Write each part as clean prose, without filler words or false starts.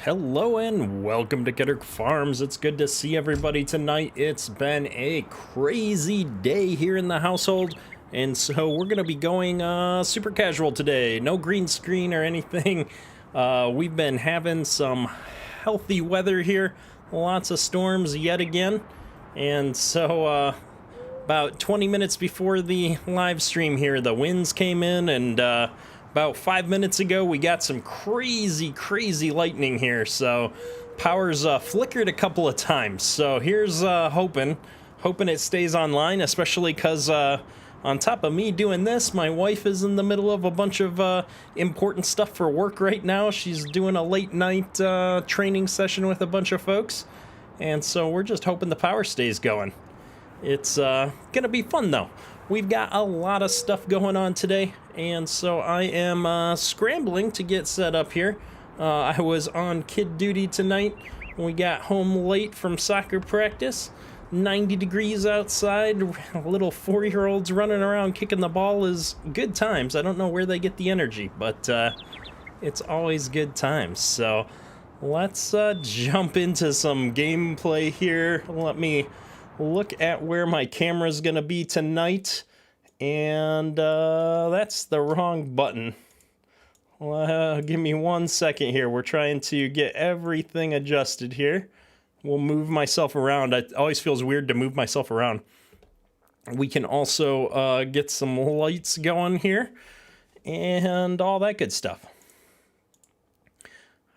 Hello and welcome to Diniz Farms. It's good to see everybody tonight. It's been a crazy day here in the household, and so we're going to be going super casual today. No green screen or anything. We've been having some healthy weather here, lots of storms yet again, and so about 20 minutes before the live stream here, the winds came in, and about 5 minutes ago, we got some crazy lightning here, so power's flickered a couple of times. So here's hoping it stays online, especially because on top of me doing this, my wife is in the middle of a bunch of important stuff for work right now. She's doing a late night training session with a bunch of folks, and so we're just hoping the power stays going. It's gonna be fun though. We've got a lot of stuff going on today, and so I am scrambling to get set up here. I was on kid duty tonight. We got home late from soccer practice. 90 degrees outside. Little 4-year-olds running around kicking the ball is good times. I don't know where they get the energy, but it's always good times. So let's jump into some gameplay here. Let me look at where my camera's gonna be tonight, and that's the wrong button. Give me 1 second here. We're trying to get everything adjusted here. We'll move myself around. It always feels weird to move myself around. We can also get some lights going here and all that good stuff.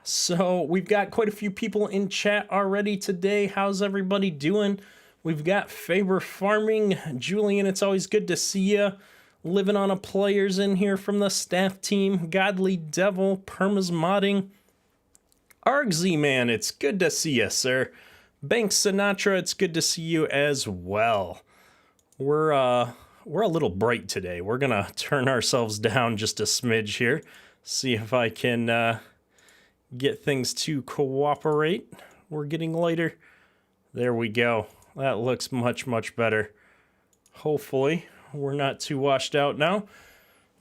So we've got quite a few people in chat already today. How's everybody doing? We've got Faber Farming, Julian, it's always good to see you. Living on a Players in here from the staff team. Godly Devil, Perma's Modding. Argsy Man, it's good to see you, sir. Banks Sinatra, it's good to see you as well. We're a little bright today. We're gonna turn ourselves down just a smidge here. See if I can get things to cooperate. We're getting lighter. There we go. That looks much better. Hopefully, we're not too washed out now.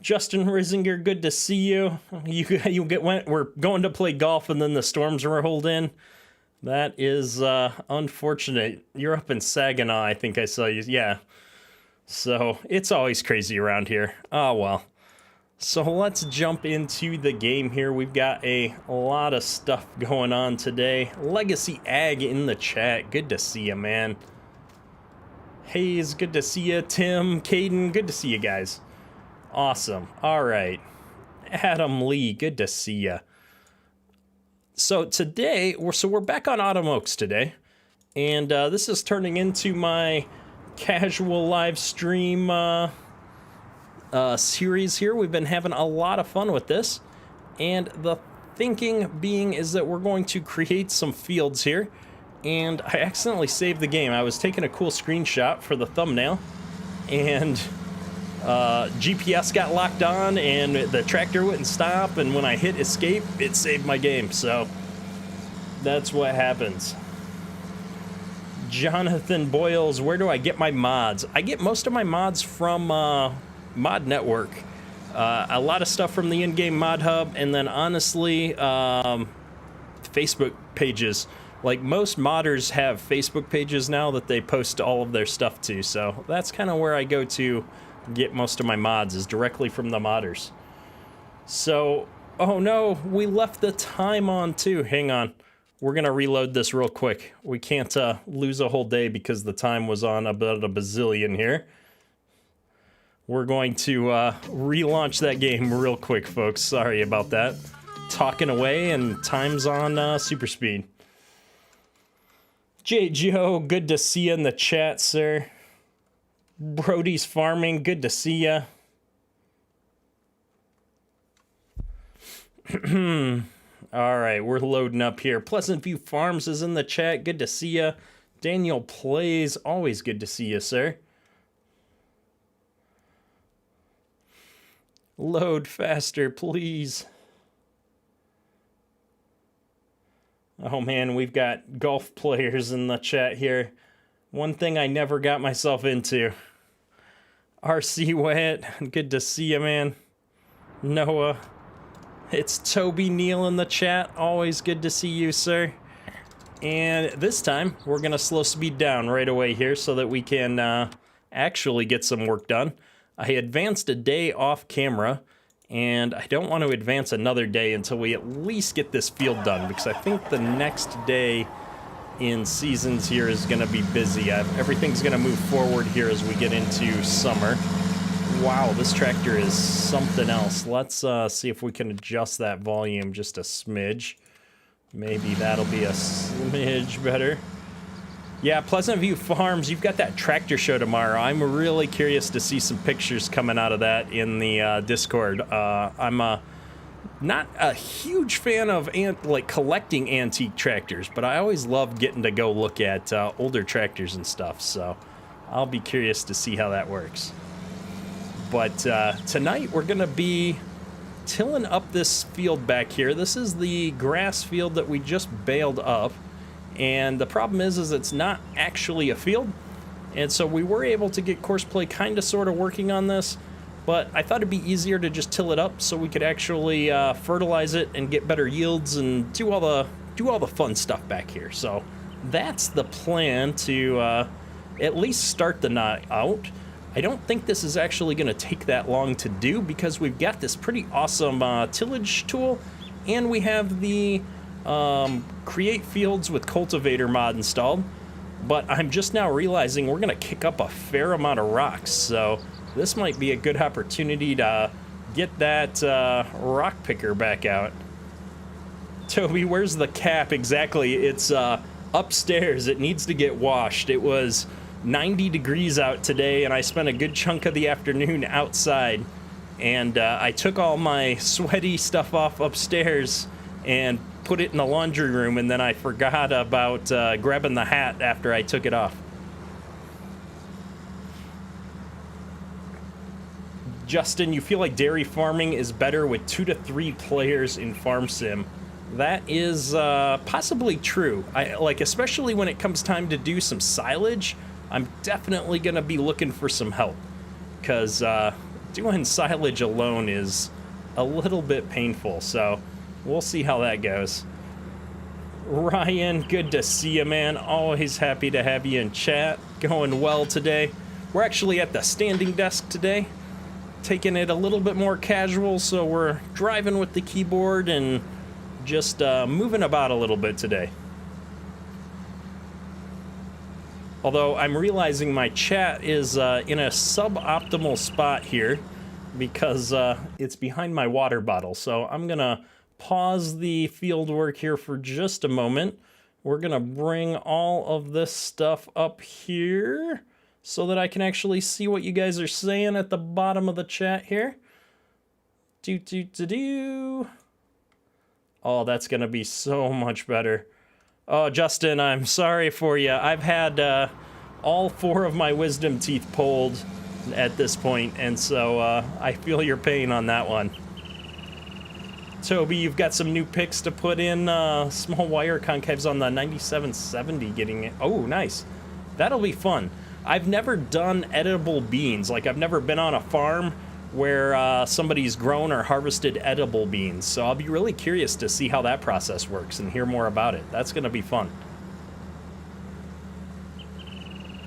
Justin Risinger, good to see you. We're going to play golf, and then the storms rolled in. That is unfortunate. You're up in Saginaw, I think I saw you. Yeah. So it's always crazy around here. Oh well. So let's jump into the game here. We've got a lot of stuff going on today. Legacy Ag in the chat. Good to see you, man. Hayes, good to see you. Tim, Caden, good to see you guys. Awesome. All right. Adam Lee, good to see you. So today, we're back on Autumn Oaks today. And this is turning into my casual live stream series here. We've been having a lot of fun with this, and the thinking being is that we're going to create some fields here, and I accidentally saved the game. I was taking a cool screenshot for the thumbnail, and GPS got locked on and the tractor wouldn't stop, and when I hit escape it saved my game, so that's what happens. Jonathan Boyles, where do I get my mods? I get most of my mods from Mod Network. A lot of stuff from the in-game mod hub, and then honestly Facebook pages. Like most modders have Facebook pages now that they post all of their stuff to, so that's kind of where I go to get most of my mods, is directly from the modders. So, oh no, we left the time on too. Hang on, we're gonna reload this real quick. We can't lose a whole day because the time was on about a bazillion here. We're going to relaunch that game real quick, folks. Sorry about that. Talking away, and time's on super speed. J. Joe, good to see you in the chat, sir. Brody's Farming, good to see ya. All right, we're loading up here. Pleasant View Farms is in the chat. Good to see ya. Daniel Plays, always good to see you, sir. Load faster, please. Oh man, we've got golf players in the chat here. One thing I never got myself into. RC Wet, good to see you, man. Noah, It's Toby Neal in the chat. Always good to see you, sir. And this time, we're going to slow speed down right away here so that we can actually get some work done. I advanced a day off camera, and I don't want to advance another day until we at least get this field done, because I think the next day in seasons here is going to be busy. Everything's going to move forward here as we get into summer. Wow, this tractor is something else. Let's see if we can adjust that volume just a smidge. Maybe that'll be a smidge better. Yeah, Pleasant View Farms, you've got that tractor show tomorrow. I'm really curious to see some pictures coming out of that in the Discord. I'm not a huge fan of collecting antique tractors, but I always love getting to go look at older tractors and stuff, so I'll be curious to see how that works. But tonight we're going to be tilling up this field back here. This is the grass field that we just baled up, and the problem is it's not actually a field, and so we were able to get Courseplay kind of sort of working on this, but I thought it'd be easier to just till it up so we could actually fertilize it and get better yields and do all the fun stuff back here. So that's the plan, to at least start the night out. I don't think this is actually going to take that long to do, because we've got this pretty awesome tillage tool, and we have the Create Fields with Cultivator mod installed. But I'm just now realizing we're going to kick up a fair amount of rocks, so this might be a good opportunity to get that rock picker back out. Toby, where's the cap exactly? It's upstairs. It needs to get washed. It was 90 degrees out today, and I spent a good chunk of the afternoon outside, and I took all my sweaty stuff off upstairs and put it in the laundry room, and then I forgot about grabbing the hat after I took it off. Justin, you feel like dairy farming is better with 2 to 3 players in Farm Sim. That is possibly true. Especially when it comes time to do some silage, I'm definitely going to be looking for some help, because doing silage alone is a little bit painful, so we'll see how that goes. Ryan, good to see you, man. Always happy to have you in chat. Going well today. We're actually at the standing desk today, taking it a little bit more casual, so we're driving with the keyboard and just moving about a little bit today. Although I'm realizing my chat is in a suboptimal spot here, because it's behind my water bottle. So I'm going to pause the field work here for just a moment. We're going to bring all of this stuff up here so that I can actually see what you guys are saying at the bottom of the chat here. Oh, that's going to be so much better. Oh, Justin, I'm sorry for you. I've had all 4 of my wisdom teeth pulled at this point, and so I feel your pain on that one. Toby, you've got some new picks to put in. Small wire concaves on the 9770 getting it. Oh, nice. That'll be fun. I've never done edible beans. I've never been on a farm where somebody's grown or harvested edible beans. So I'll be really curious to see how that process works and hear more about it. That's going to be fun.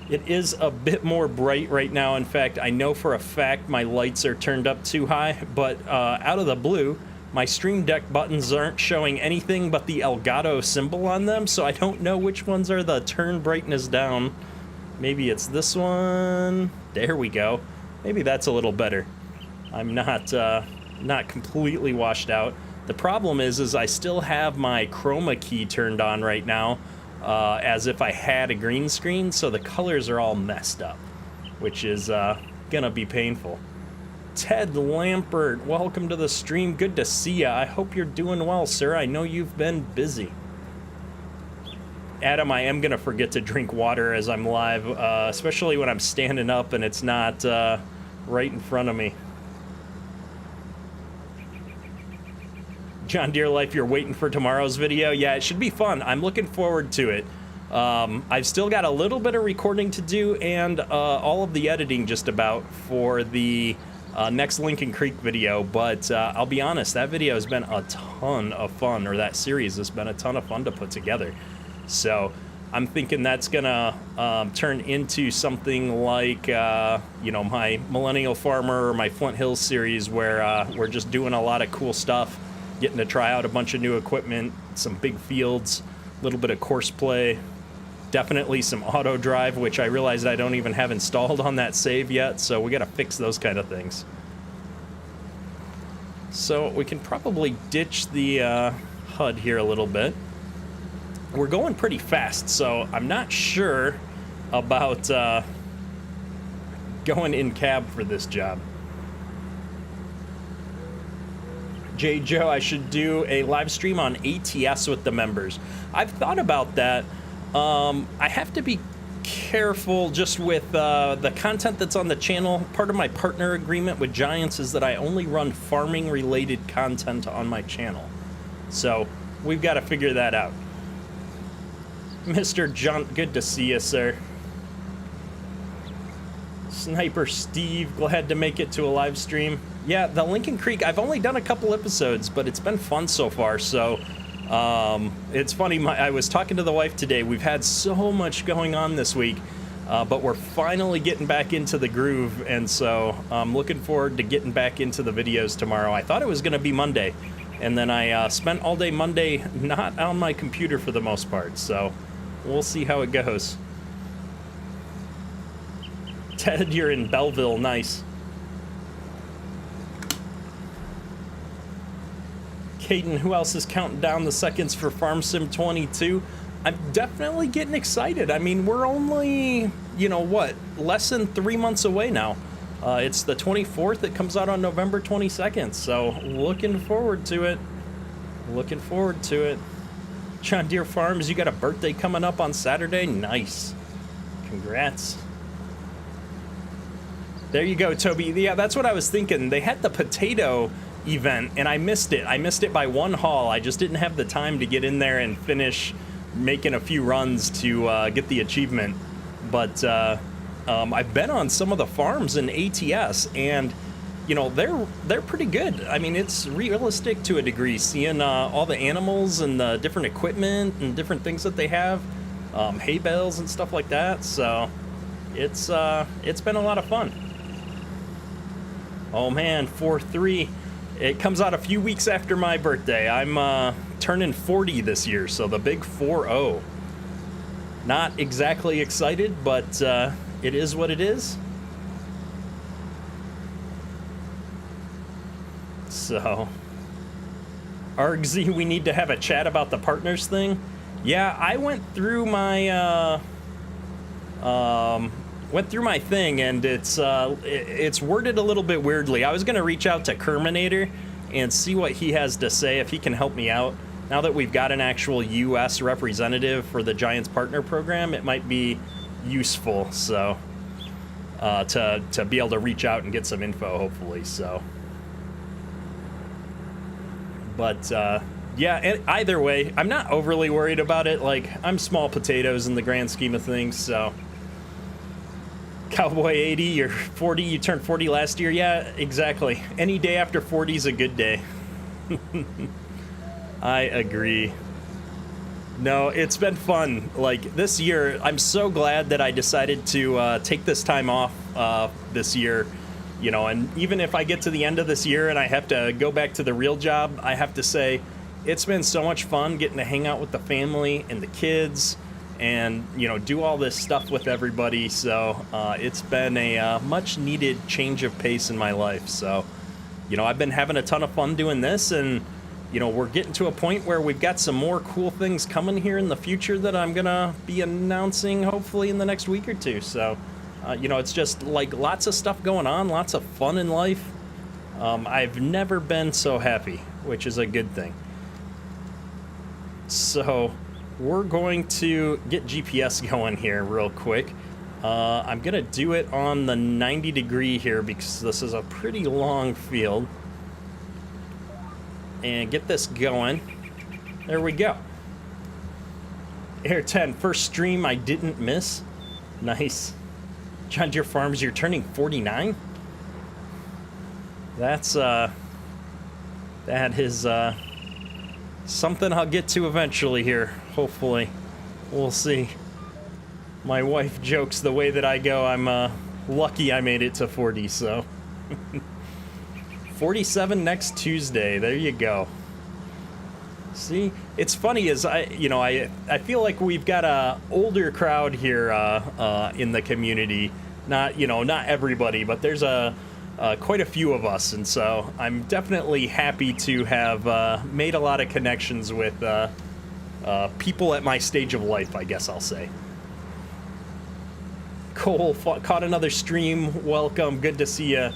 It is a bit more bright right now. In fact, I know for a fact my lights are turned up too high, but out of the blue, my Stream Deck buttons aren't showing anything but the Elgato symbol on them, so I don't know which ones are the turn brightness down. Maybe it's this one. There we go. Maybe that's a little better. I'm not completely washed out. The problem is I still have my chroma key turned on right now, as if I had a green screen, so the colors are all messed up, which is gonna be painful. Ted Lampert, welcome to the stream. Good to see ya. I hope you're doing well, sir. I know you've been busy. Adam, I am gonna forget to drink water as I'm live, especially when I'm standing up and it's not right in front of me. John Deere Life, you're waiting for tomorrow's video? Yeah, it should be fun. I'm looking forward to it. I've still got a little bit of recording to do and all of the editing just about for the next Lincoln Creek video, but I'll be honest, that video has been a ton of fun, or that series has been a ton of fun to put together. So I'm thinking that's gonna turn into something like, you know, my Millennial Farmer or my Flint Hills series, where we're just doing a lot of cool stuff, getting to try out a bunch of new equipment, some big fields, a little bit of course play, definitely some auto drive, which I realized I don't even have installed on that save yet, so we gotta fix those kind of things. So we can probably ditch the HUD here a little bit. We're going pretty fast, so I'm not sure about going in cab for this job. J. Joe, I should do a live stream on ATS with the members. I've thought about that. I have to be careful just with the content that's on the channel. Part of my partner agreement with Giants is that I only run farming-related content on my channel. So we've got to figure that out. Mr. John, good to see you, sir. Sniper Steve, glad to make it to a live stream. Yeah, the Lincoln Creek, I've only done a couple episodes, but it's been fun so far. So it's funny, I was talking to the wife today. We've had so much going on this week, but we're finally getting back into the groove, and so I'm looking forward to getting back into the videos tomorrow. I thought it was going to be Monday, and then I spent all day Monday not on my computer for the most part, so we'll see how it goes. Ted, you're in Belleville. Nice. Caden, who else is counting down the seconds for Farm Sim 22? I'm definitely getting excited. I mean, we're only, you know what, less than 3 months away now. It's the 24th. It comes out on November 22nd, so looking forward to it. Looking forward to it. John Deere Farms, you got a birthday coming up on Saturday? Nice. Congrats. There you go, Toby. Yeah, that's what I was thinking. They had the potato event, and I missed it. I missed it by one haul. I just didn't have the time to get in there and finish making a few runs to get the achievement. But I've been on some of the farms in ATS, and you know, they're pretty good. I mean, it's realistic to a degree, seeing all the animals and the different equipment and different things that they have, hay bales and stuff like that. So it's been a lot of fun. Oh man, 4-3. It comes out a few weeks after my birthday. I'm turning 40 this year, so the big 4-0. Not exactly excited, but it is what it is. So, Argsy, we need to have a chat about the partners thing. Yeah, I went through my thing, and it's worded a little bit weirdly. I was gonna reach out to Kerminator and see what he has to say, if he can help me out. Now that we've got an actual U.S. representative for the Giants Partner Program, it might be useful. So to be able to reach out and get some info, hopefully. So. But, yeah, either way, I'm not overly worried about it. Like, I'm small potatoes in the grand scheme of things, so. Cowboy 80, you're 40, you turned 40 last year. Yeah, exactly. Any day after 40 is a good day. I agree. No, it's been fun. Like, this year, I'm so glad that I decided to take this time off this year. You know, and even if I get to the end of this year and I have to go back to the real job, I have to say it's been so much fun getting to hang out with the family and the kids and, you know, do all this stuff with everybody. So it's been a much needed change of pace in my life. So, you know, I've been having a ton of fun doing this, and, you know, we're getting to a point where we've got some more cool things coming here in the future that I'm going to be announcing hopefully in the next week or two. So. You know, it's just like lots of stuff going on, lots of fun in life. I've never been so happy, which is a good thing. So we're going to get GPS going here real quick. I'm going to do it on the 90-degree here because this is a pretty long field. And get this going. There we go. Air 10, first stream I didn't miss. Nice. John Deere Farms, you're turning 49? that is something I'll get to eventually here, hopefully. We'll see. My wife jokes the way that I go, I'm lucky I made it to 40, so. 47 next Tuesday, there you go. See, it's funny as I feel like we've got a older crowd here in the community. Not everybody, but there's quite a few of us, and so I'm definitely happy to have made a lot of connections with people at my stage of life, I guess I'll say. Cole caught another stream. Welcome, good to see you.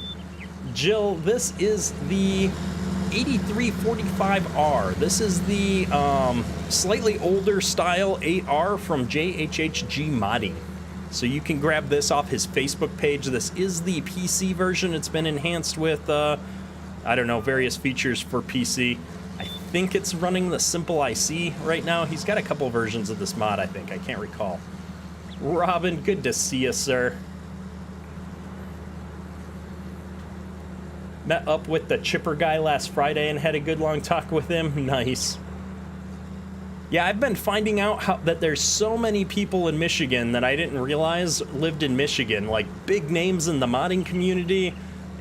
Jill, this is the 8345R. This is the slightly older style 8R from JHHG Modding. So you can grab this off his Facebook page. This is the PC version. It's been enhanced with, I don't know, various features for PC. I think it's running the Simple IC right now. He's got a couple versions of this mod, I think. I can't recall. Robin, good to see you, sir. Met up with the chipper guy last Friday and had a good long talk with him. Nice. Yeah, I've been finding out that there's so many people in Michigan that I didn't realize lived in Michigan, like big names in the modding community,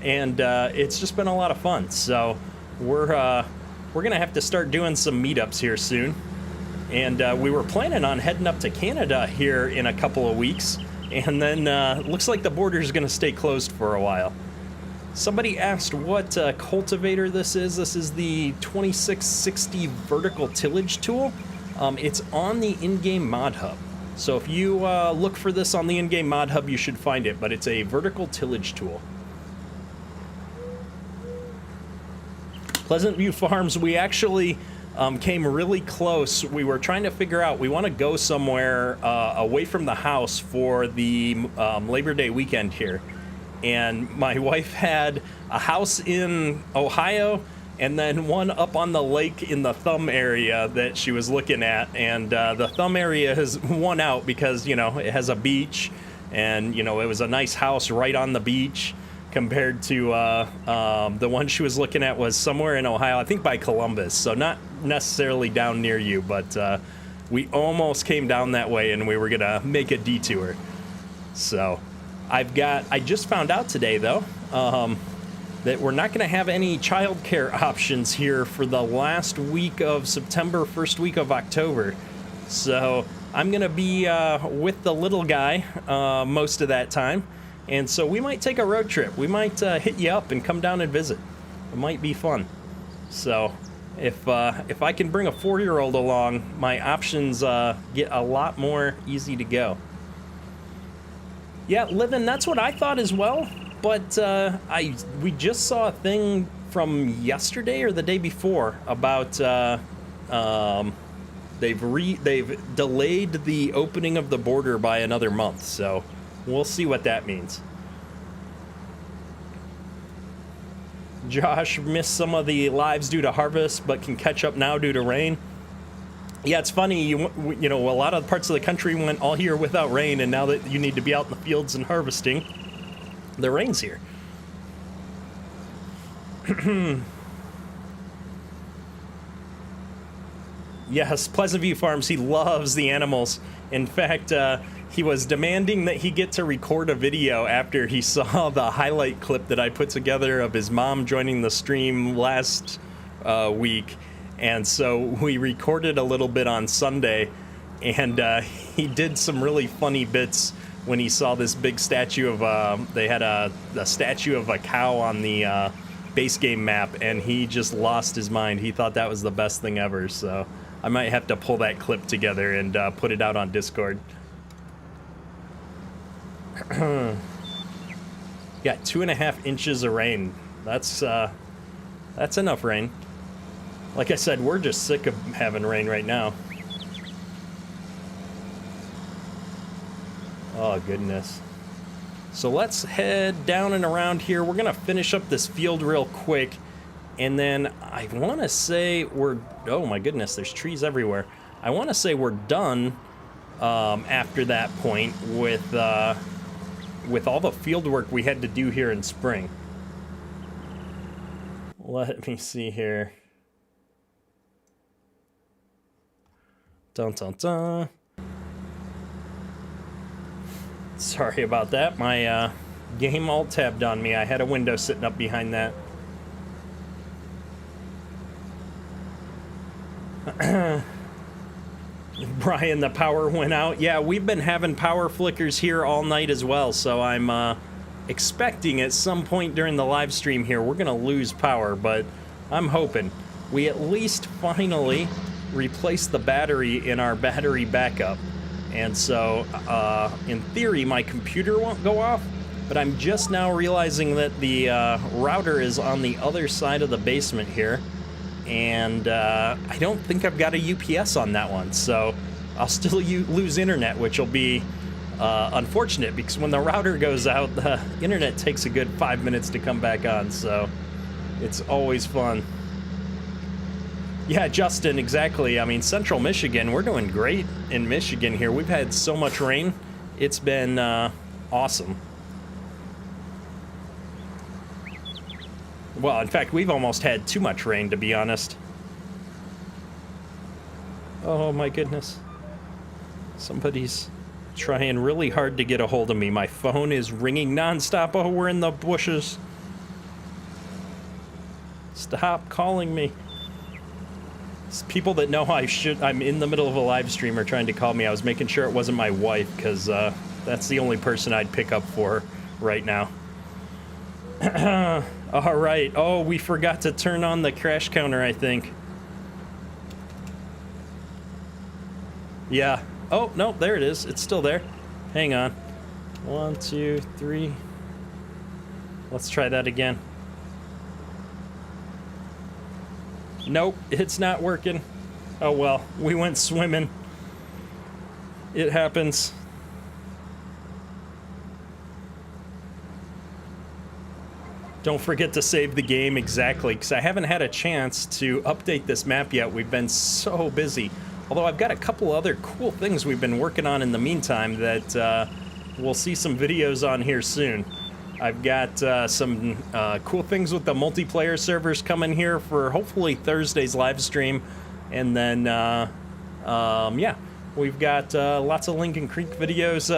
and it's just been a lot of fun. So we're gonna have to start doing some meetups here soon, and we were planning on heading up to Canada here in a couple of weeks, and then looks like the border is gonna stay closed for a while. Somebody asked what cultivator this is. This is the 2660 vertical tillage tool. It's on the in-game mod hub. So if you look for this on the in-game mod hub, you should find it, but it's a vertical tillage tool. Pleasant View Farms, we actually came really close. We were trying to figure out, we want to go somewhere away from the house for the Labor Day weekend here. And my wife had a house in Ohio and then one up on the lake in the Thumb area that she was looking at. And the Thumb area has won out because, it has a beach and, it was a nice house right on the beach compared to the one she was looking at was somewhere in Ohio, I think by Columbus. So not necessarily down near you, but we almost came down that way and we were going to make a detour. So I just found out today, though, that we're not going to have any childcare options here for the last week of September, first week of October. So I'm going to be with the little guy most of that time. And so we might take a road trip. We might hit you up and come down and visit. It might be fun. So if I can bring a 4-year-old along, my options get a lot more easy to go. Yeah, Livin, that's what I thought as well, but we just saw a thing from yesterday or the day before about they've delayed the opening of the border by another month, so we'll see what that means. Josh missed some of the lives due to harvest, but can catch up now due to rain. Yeah, it's funny, a lot of parts of the country went all year without rain, and now that you need to be out in the fields and harvesting, the rain's here. Yes, Pleasant View Farms, he loves the animals. In fact, he was demanding that he get to record a video after he saw the highlight clip that I put together of his mom joining the stream last week. And so we recorded a little bit on Sunday, and he did some really funny bits when he saw this big statue of, they had a statue of a cow on the base game map, and he just lost his mind. He thought that was the best thing ever, so I might have to pull that clip together and put it out on Discord. Got 2.5 inches of rain. That's enough rain. Like I said, we're just sick of having rain right now. Oh, goodness. So let's head down and around here. We're going to finish up this field real quick. And then I want to say we're... Oh, my goodness, there's trees everywhere. I want to say we're done after that point with all the field work we had to do here in spring. Let me see here. Dun dun dun. Sorry about that. My game alt tabbed on me. I had a window sitting up behind that. Brian, the power went out. Yeah, we've been having power flickers here all night as well, so I'm expecting at some point during the live stream here we're gonna lose power, but I'm hoping we at least finally replace the battery in our battery backup. And so in theory my computer won't go off, but I'm just now realizing that the router is on the other side of the basement here, and I don't think I've got a UPS on that one, so I'll still lose internet, which will be unfortunate, because when the router goes out, the internet takes a good 5 minutes to come back on, so it's always fun. Yeah, Justin, exactly. I mean, Central Michigan, we're doing great in Michigan here. We've had so much rain. It's been awesome. Well, in fact, we've almost had too much rain, to be honest. Oh, my goodness. Somebody's trying really hard to get a hold of me. My phone is ringing nonstop. Oh, we're in the bushes. Stop calling me. It's people that know I'm in the middle of a live stream are trying to call me. I was making sure it wasn't my wife, because that's the only person I'd pick up for right now. All right. Oh, we forgot to turn on the crash counter, I think. Yeah. Oh, no, there it is. It's still there. Hang on. 1, 2, 3. Let's try that again. Nope, it's not working. Oh well, we went swimming. It happens. Don't forget to save the game, exactly, because I haven't had a chance to update this map yet. We've been so busy. Although I've got a couple other cool things we've been working on in the meantime that we'll see some videos on here soon. I've got some cool things with the multiplayer servers coming here for hopefully Thursday's live stream. And then, yeah, we've got lots of Lincoln Creek videos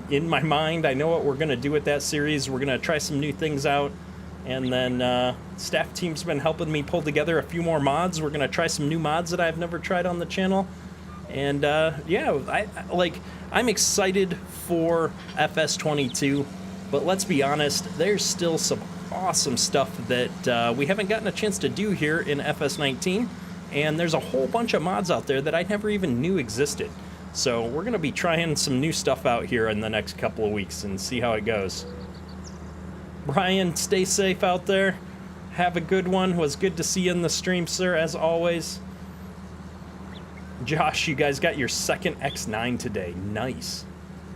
in my mind. I know what we're going to do with that series. We're going to try some new things out. And then staff team's been helping me pull together a few more mods. We're going to try some new mods that I've never tried on the channel. And yeah, I'm excited for FS22. But let's be honest, there's still some awesome stuff that we haven't gotten a chance to do here in FS19, and there's a whole bunch of mods out there that I never even knew existed. So we're going to be trying some new stuff out here in the next couple of weeks and see how it goes. Brian, stay safe out there. Have a good one. Was good to see you in the stream, sir, as always. Josh, you guys got your second X9 today. Nice.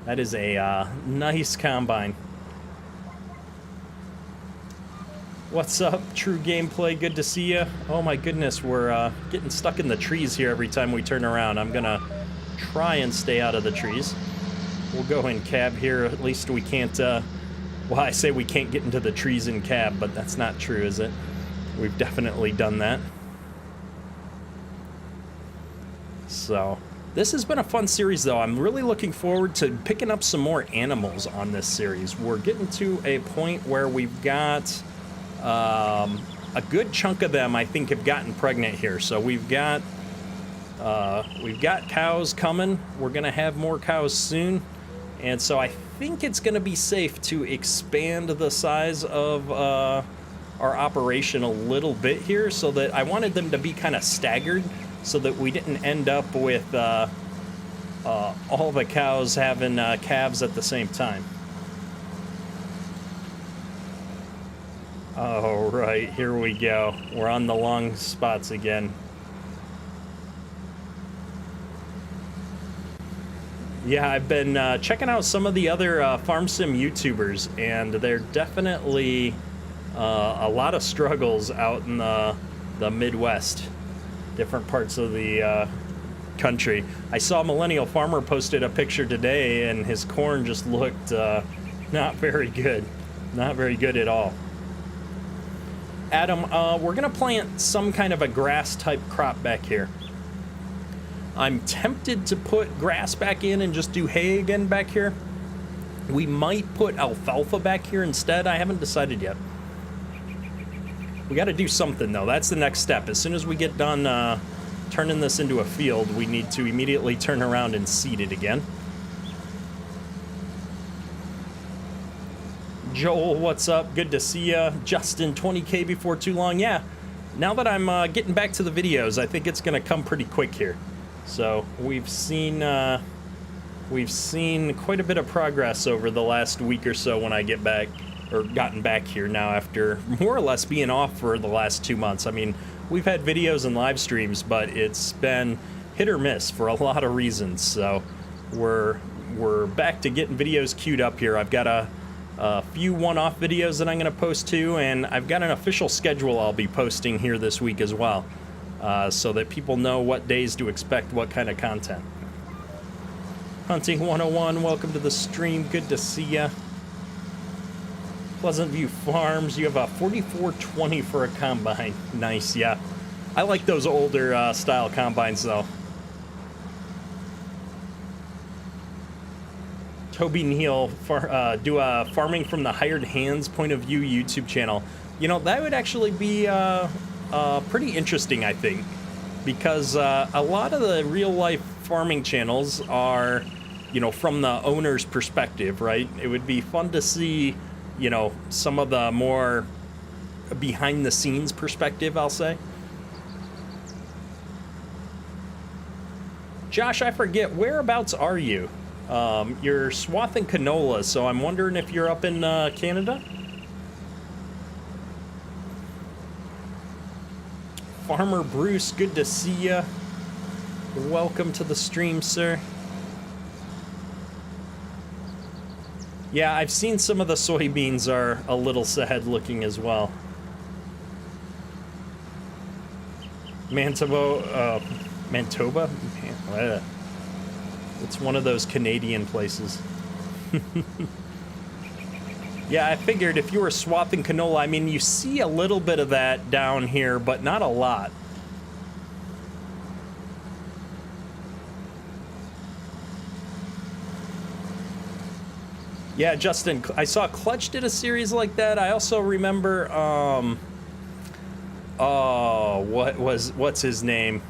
That is a nice combine. What's up, True Gameplay? Good to see you. Oh my goodness, we're getting stuck in the trees here every time we turn around. I'm gonna try and stay out of the trees. We'll go in cab here. At least we can't, well, I say we can't get into the trees in cab, but that's not true, is it? We've definitely done that. So, this has been a fun series, though. I'm really looking forward to picking up some more animals on this series. We're getting to a point where we've got a good chunk of them, I think, have gotten pregnant here. So we've got cows coming. We're gonna have more cows soon, and so I think it's gonna be safe to expand the size of our operation a little bit here, so that I wanted them to be kind of staggered, so that we didn't end up with all the cows having calves at the same time. All right, here we go. We're on the long spots again. Yeah, I've been checking out some of the other farm sim YouTubers, and they're definitely a lot of struggles out in the Midwest, different parts of the country. I saw Millennial Farmer posted a picture today, and his corn just looked not very good. Not very good at all. Adam, we're gonna plant some kind of a grass type crop back here. I'm tempted to put grass back in and just do hay again back here. We might put alfalfa back here instead. I haven't decided yet. We got to do something though. That's the next step. As soon as we get done turning this into a field, we need to immediately turn around and seed it again. Joel, what's up? Good to see ya. Justin, 20K before too long. Yeah, now that I'm getting back to the videos, I think it's going to come pretty quick here. So we've seen quite a bit of progress over the last week or so when I get back, or gotten back here now after more or less being off for the last 2 months. I mean, we've had videos and live streams, but it's been hit or miss for a lot of reasons. So we're back to getting videos queued up here. I've got a few one-off videos that I'm going to post to, and I've got an official schedule I'll be posting here this week as well, so that people know what days to expect what kind of content. Hunting 101, welcome to the stream. Good to see ya. Pleasant View Farms, you have a 4420 for a combine. Nice, yeah. I like those older style combines though. Toby Neal, do a farming from the hired hands point of view YouTube channel. You know, that would actually be pretty interesting, I think, because a lot of the real life farming channels are, you know, from the owner's perspective, right? It would be fun to see, you know, some of the more behind the scenes perspective, I'll say. Josh, I forget, whereabouts are you? You're swathing canola, so I'm wondering if you're up in Canada? Farmer Bruce, good to see ya. Welcome to the stream, sir. Yeah, I've seen some of the soybeans are a little sad looking as well. Manitoba? It's one of those Canadian places. Yeah, I figured if you were swapping canola, I mean, you see a little bit of that down here, but not a lot. Yeah, Justin, I saw Clutch did a series like that. I also remember, what's his name?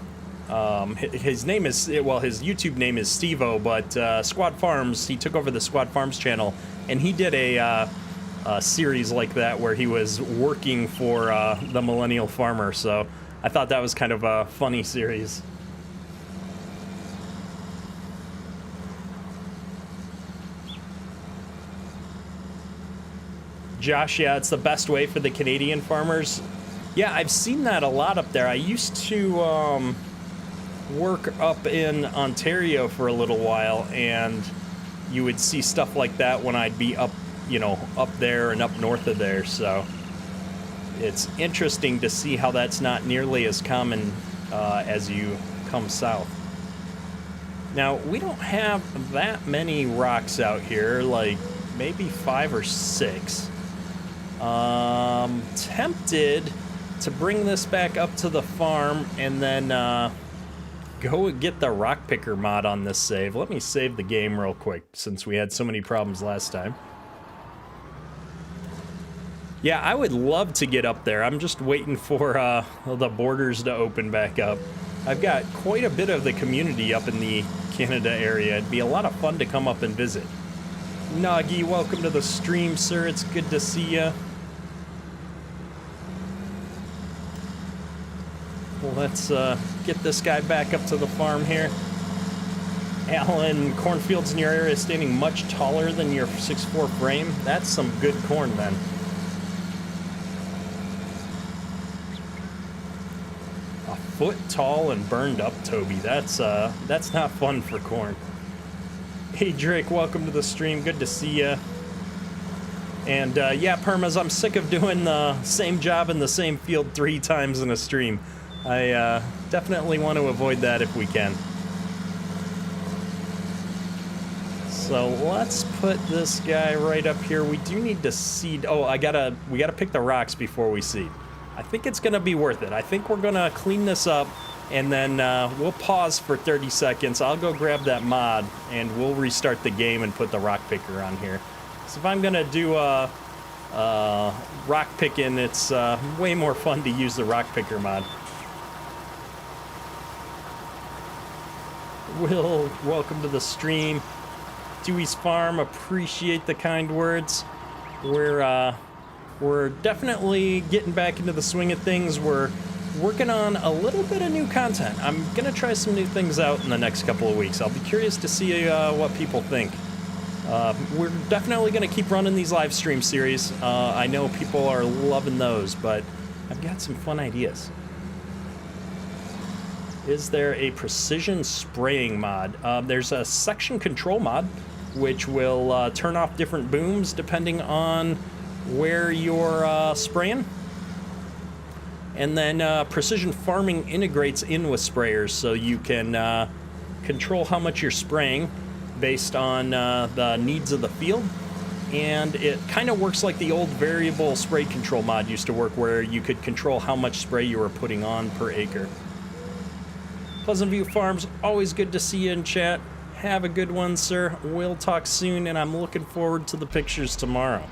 His name is, well, his YouTube name is Steve-O, but Squad Farms, he took over the Squad Farms channel, and he did a series like that where he was working for the Millennial Farmer, so I thought that was kind of a funny series. Josh, yeah, it's the best way for the Canadian farmers. Yeah, I've seen that a lot up there. I used to work up in Ontario for a little while, and you would see stuff like that when I'd be up, you know, up there and up north of there. So it's interesting to see how that's not nearly as common as you come south. Now, we don't have that many rocks out here, like maybe 5 or 6. Tempted to bring this back up to the farm and then go get the rock picker mod on this save. Let me save the game real quick since we had so many problems last time. Yeah, I would love to get up there. I'm just waiting for the borders to open back up. I've got quite a bit of the community up in the Canada area. It'd be a lot of fun to come up and visit. Nagi, welcome to the stream, sir. It's good to see ya. Let's get this guy back up to the farm here. Alan, cornfields in your area standing much taller than your 6'4" frame. That's some good corn then. A foot tall and burned up, Toby. That's not fun for corn. Hey Drake, welcome to the stream. Good to see ya. And yeah, Permas, I'm sick of doing the same job in the same field 3 times in a stream. I definitely want to avoid that if we can. So let's put this guy right up here. We do need to seed. Oh, we gotta pick the rocks before we seed. I think it's going to be worth it. I think we're going to clean this up, and then we'll pause for 30 seconds. I'll go grab that mod, and we'll restart the game and put the rock picker on here. So if I'm going to do rock picking, it's way more fun to use the rock picker mod. Will, welcome to the stream. Dewey's Farm, appreciate the kind words. We're definitely getting back into the swing of things. We're working on a little bit of new content. I'm gonna try some new things out in the next couple of weeks. I'll be curious to see what people think. We're definitely gonna keep running these live stream series. I know people are loving those, but I've got some fun ideas. Is there a precision spraying mod? There's a section control mod, which will turn off different booms depending on where you're spraying. And then precision farming integrates in with sprayers, so you can control how much you're spraying based on the needs of the field. And it kind of works like the old variable spray control mod used to work, where you could control how much spray you were putting on per acre. Pleasant View Farms, always good to see you in chat. Have a good one, sir. We'll talk soon, and I'm looking forward to the pictures tomorrow.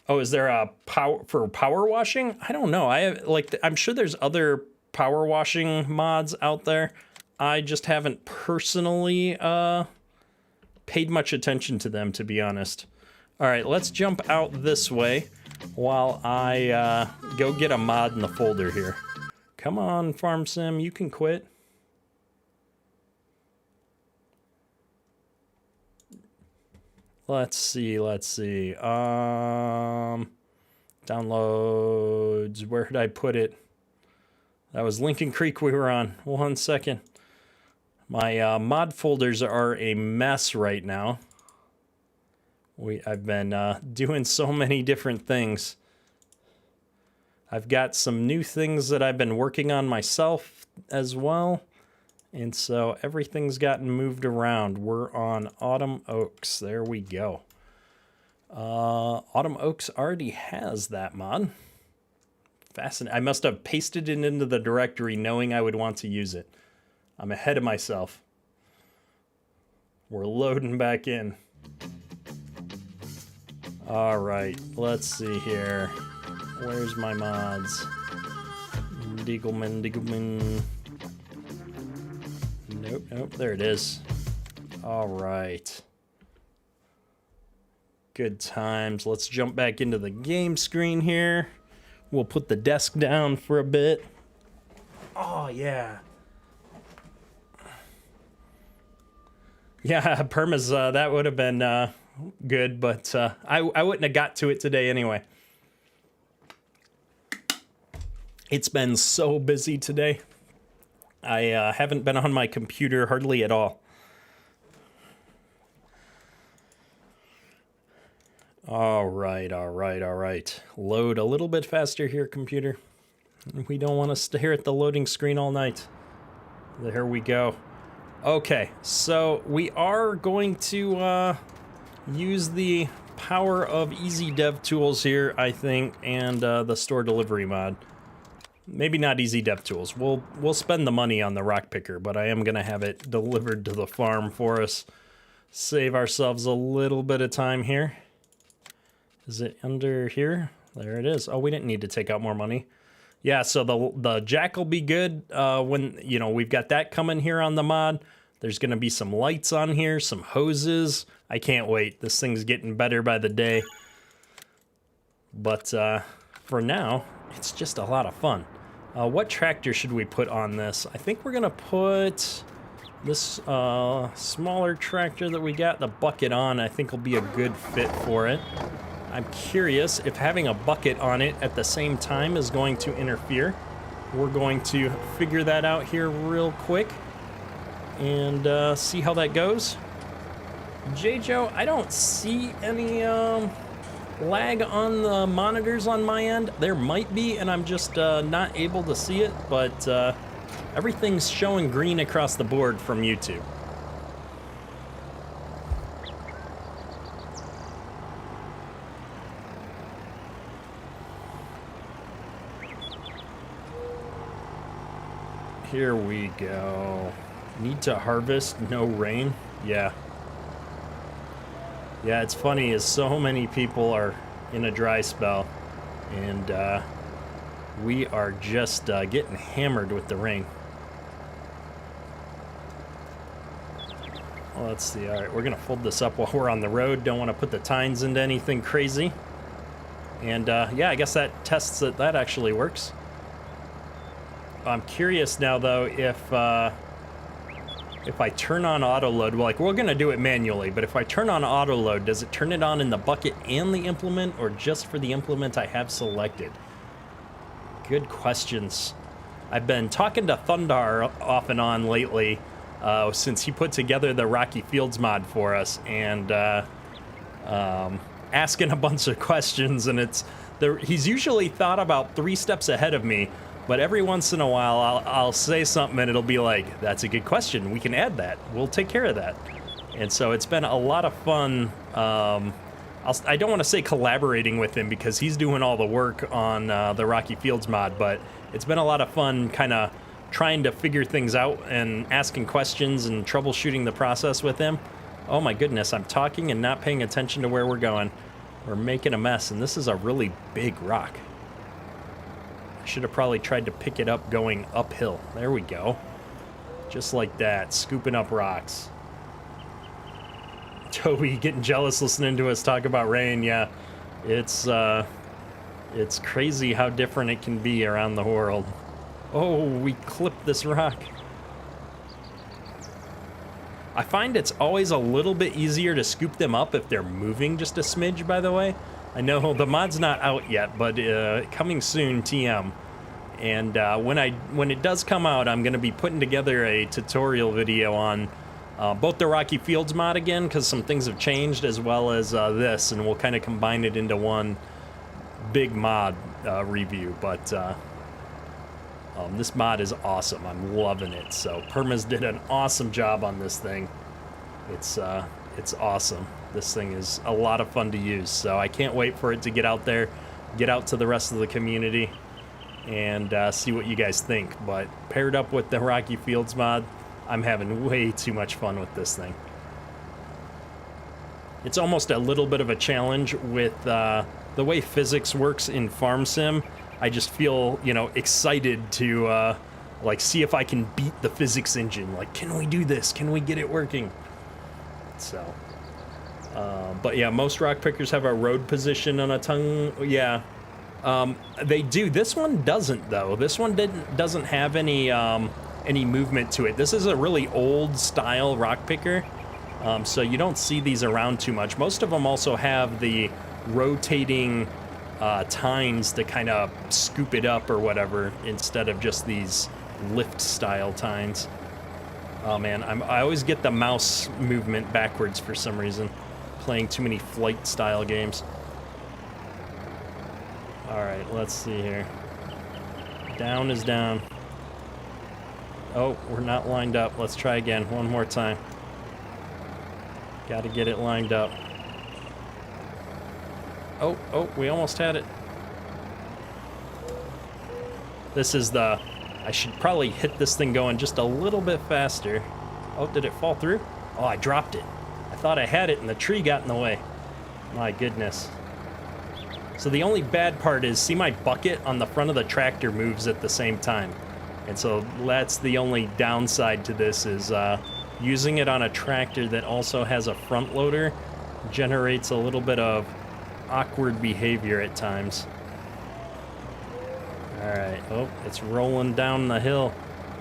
Oh, is there a power washing? I don't know. I'm sure there's other power washing mods out there. I just haven't personally paid much attention to them, to be honest. All right, let's jump out this way while I go get a mod in the folder here. Come on, Farm Sim, you can quit. Let's see. Downloads, where did I put it? That was Lincoln Creek we were on. 1 second. My mod folders are a mess right now. I've been doing so many different things. I've got some new things that I've been working on myself as well. And so everything's gotten moved around. We're on Autumn Oaks. There we go. Autumn Oaks already has that mod. Fascinating. I must have pasted it into the directory knowing I would want to use it. I'm ahead of myself. We're loading back in. All right, let's see here. Where's my mods? Diegelman. Nope, there it is. All right. Good times. Let's jump back into the game screen here. We'll put the desk down for a bit. Oh, yeah. Yeah, permas, that would have been good, but I wouldn't have got to it today anyway. It's been so busy today. I haven't been on my computer hardly at all. All right. Load a little bit faster here, computer. We don't want to stare at the loading screen all night. There we go. Okay, so we are going to use the power of Easy Dev Tools here, I think, and the store delivery mod. Maybe not Easy Dev Tools. We'll spend the money on the rock picker, but I am gonna have it delivered to the farm for us. Save ourselves a little bit of time here. Is it under here? There it is. Oh, we didn't need to take out more money. Yeah, so the jack will be good when, you know, we've got that coming here on the mod. There's gonna be some lights on here, some hoses. I can't wait. This thing's getting better by the day. But for now, it's just a lot of fun. What tractor should we put on this? I think we're gonna put this smaller tractor that we got, the bucket on. I think will be a good fit for it. I'm curious if having a bucket on it at the same time is going to interfere. We're going to figure that out here real quick and see how that goes. J-Joe, I don't see any lag on the monitors on my end. There might be, and I'm just not able to see it, but everything's showing green across the board from YouTube. Here we go. Need to harvest, no rain. Yeah. Yeah, it's funny is so many people are in a dry spell, and we are just getting hammered with the rain. Well, let's see. All right, we're gonna fold this up while we're on the road. Don't want to put the tines into anything crazy. And yeah, I guess that tests that that actually works. I'm curious now though if I turn on auto load, well, like we're gonna do it manually, but if I turn on auto load, does it turn it on in the bucket and the implement, or just for the implement I have selected? Good questions. I've been talking to Thundar off and on lately since he put together the Rocky Fields mod for us, and asking a bunch of questions, and he's usually thought about 3 steps ahead of me. But every once in a while, I'll say something and it'll be like, that's a good question. We can add that. We'll take care of that. And so it's been a lot of fun. I don't want to say collaborating with him because he's doing all the work on the Rocky Fields mod, but it's been a lot of fun kind of trying to figure things out and asking questions and troubleshooting the process with him. Oh my goodness, I'm talking and not paying attention to where we're going. We're making a mess, and this is a really big rock. I should have probably tried to pick it up going uphill. There we go. Just like that, scooping up rocks. Toby getting jealous listening to us talk about rain. Yeah, it's crazy how different it can be around the world. Oh, we clipped this rock. I find it's always a little bit easier to scoop them up if they're moving just a smidge, by the way. I know the mod's not out yet, but coming soon, TM. And when it does come out, I'm going to be putting together a tutorial video on both the Rocky Fields mod again, because some things have changed, as well as this, and we'll kind of combine it into one big mod review. But this mod is awesome. I'm loving it. So Permas did an awesome job on this thing. It's awesome. This thing is a lot of fun to use, so I can't wait for it to get out there, get out to the rest of the community, and see what you guys think. But paired up with the Rocky Fields mod, I'm having way too much fun with this thing. It's almost a little bit of a challenge with the way physics works in Farm Sim. I just feel, you know, excited to like see if I can beat the physics engine. Like, can we do this? Can we get it working? So... but yeah, most rock pickers have a road position on a tongue. Yeah, they do. This one doesn't, though. This one doesn't have any movement to it. This is a really old style rock picker, so you don't see these around too much. Most of them also have the rotating tines to kind of scoop it up or whatever, instead of just these lift style tines. Oh man, I always get the mouse movement backwards for some reason. Playing too many flight style games. Alright, let's see here. Down is down. Oh, we're not lined up. Let's try again one more time. Gotta get it lined up. Oh, we almost had it. This is the... I should probably hit this thing going just a little bit faster. Oh, did it fall through? Oh, I dropped it. I thought I had it and the tree got in the way. My goodness. So the only bad part is, see my bucket on the front of the tractor moves at the same time. And so that's the only downside to this, is using it on a tractor that also has a front loader generates a little bit of awkward behavior at times. Alright, oh, it's rolling down the hill.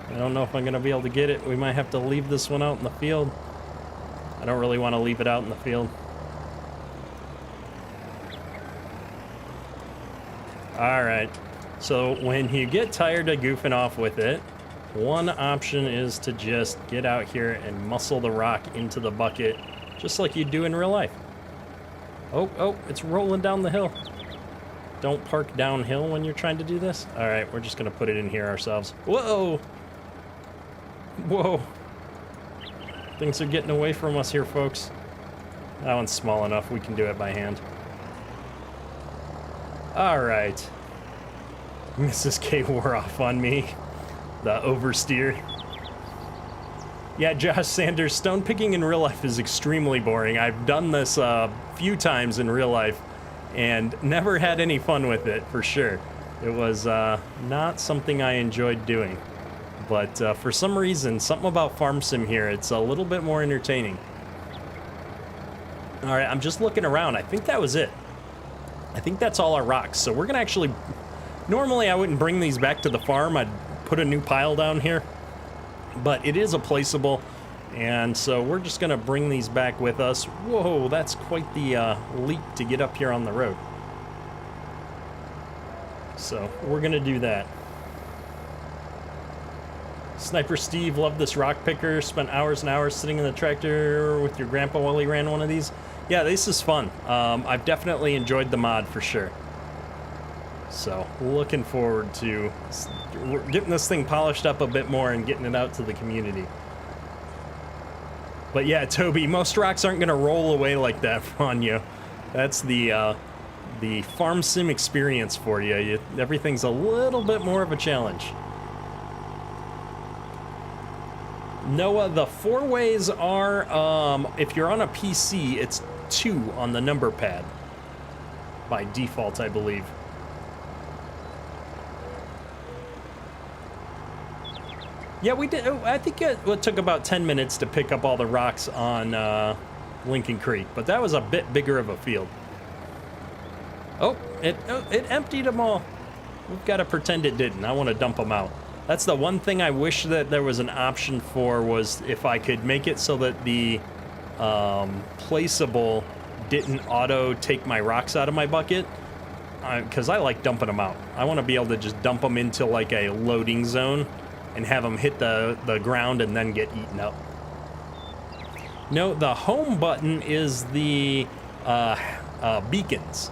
I don't know if I'm going to be able to get it. We might have to leave this one out in the field. I don't really want to leave it out in the field. Alright, so when you get tired of goofing off with it, one option is to just get out here and muscle the rock into the bucket, just like you do in real life. Oh, it's rolling down the hill. Don't park downhill when you're trying to do this. Alright, we're just going to put it in here ourselves. Whoa! Whoa! Things are getting away from us here, folks. That one's small enough. We can do it by hand. Alright. Mrs. K wore off on me. the oversteer. Yeah, Josh Sanders, stone picking in real life is extremely boring. I've done this a few times in real life and never had any fun with it, for sure. It was not something I enjoyed doing. But for some reason, something about Farm Sim here, it's a little bit more entertaining. All right, I'm just looking around. I think that was it. I think that's all our rocks. So we're gonna actually, normally I wouldn't bring these back to the farm. I'd put a new pile down here, but it is a placeable. And so we're just gonna bring these back with us. Whoa, that's quite the leap to get up here on the road. So we're gonna do that. Sniper Steve, loved this rock picker. Spent hours and hours sitting in the tractor with your grandpa while he ran one of these. Yeah, this is fun. I've definitely enjoyed the mod for sure. So looking forward to getting this thing polished up a bit more and getting it out to the community. But yeah, Toby, most rocks aren't gonna roll away like that on you. That's the farm sim experience for you. Everything's a little bit more of a challenge. Noah, the 4 ways are, if you're on a PC, it's 2 on the number pad. By default, I believe. Yeah, we did. I think it took about 10 minutes to pick up all the rocks on Lincoln Creek, but that was a bit bigger of a field. Oh, it emptied them all. We've got to pretend it didn't. I want to dump them out. That's the one thing I wish that there was an option for, was if I could make it so that the placeable didn't auto take my rocks out of my bucket, because I like dumping them out. I want to be able to just dump them into like a loading zone and have them hit the ground and then get eaten up. No, the home button is the beacons.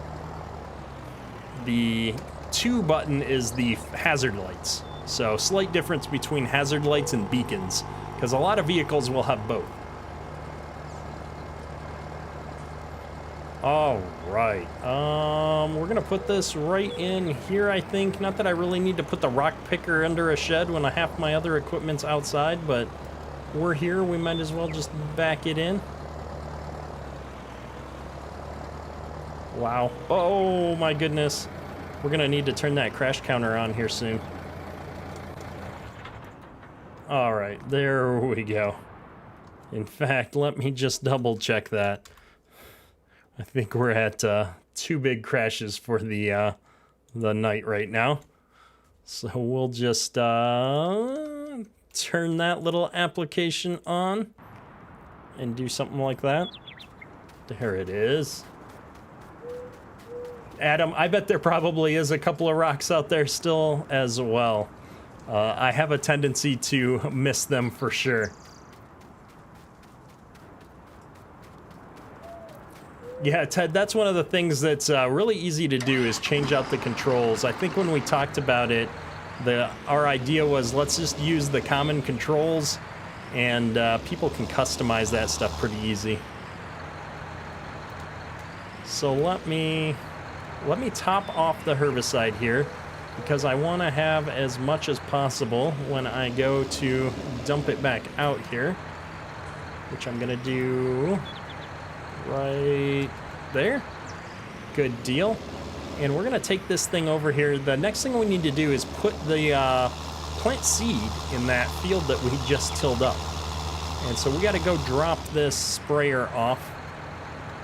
The 2 button is the hazard lights. So slight difference between hazard lights and beacons, because a lot of vehicles will have both. All right, we're gonna put this right in here, I think. Not that I really need to put the rock picker under a shed when half my other equipment's outside, but we're here, we might as well just back it in. Wow, oh my goodness. We're gonna need to turn that crash counter on here soon. All right, there we go. In fact, let me just double check that. I think we're at 2 big crashes for the night right now. So we'll just turn that little application on and do something like that. There it is. Adam, I bet there probably is a couple of rocks out there still as well. I have a tendency to miss them for sure. Yeah, Ted, that's one of the things that's really easy to do, is change out the controls. I think when we talked about it, our idea was, let's just use the common controls, and people can customize that stuff pretty easy. So let me top off the herbicide here, because I want to have as much as possible when I go to dump it back out here, which I'm going to do right there. Good deal. And we're going to take this thing over here. The next thing we need to do is put the plant seed in that field that we just tilled up. And so we got to go drop this sprayer off,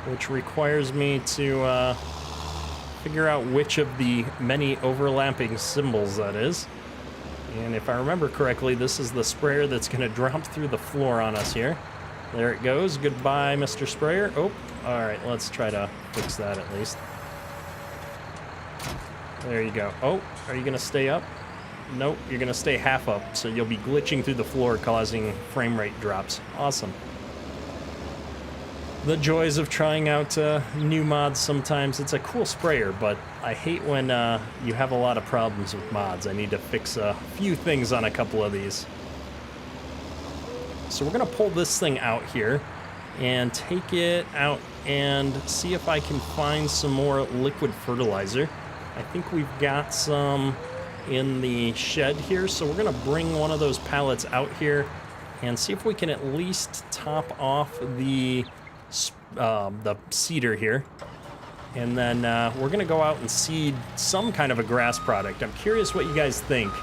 which requires me to figure out which of the many overlapping symbols that is. And if I remember correctly, this is the sprayer that's going to drop through the floor on us here. There it goes. Goodbye, Mr. Sprayer. Oh, all right. Let's try to fix that at least. There you go. Oh, are you going to stay up? Nope, you're going to stay half up, so you'll be glitching through the floor, causing frame rate drops. Awesome. The joys of trying out new mods sometimes. It's a cool sprayer, but I hate when you have a lot of problems with mods. I need to fix a few things on a couple of these. So we're going to pull this thing out here and take it out and see if I can find some more liquid fertilizer. I think we've got some in the shed here. So we're going to bring one of those pallets out here and see if we can at least top off the cedar here. And then we're going to go out and seed some kind of a grass product. I'm curious what you guys think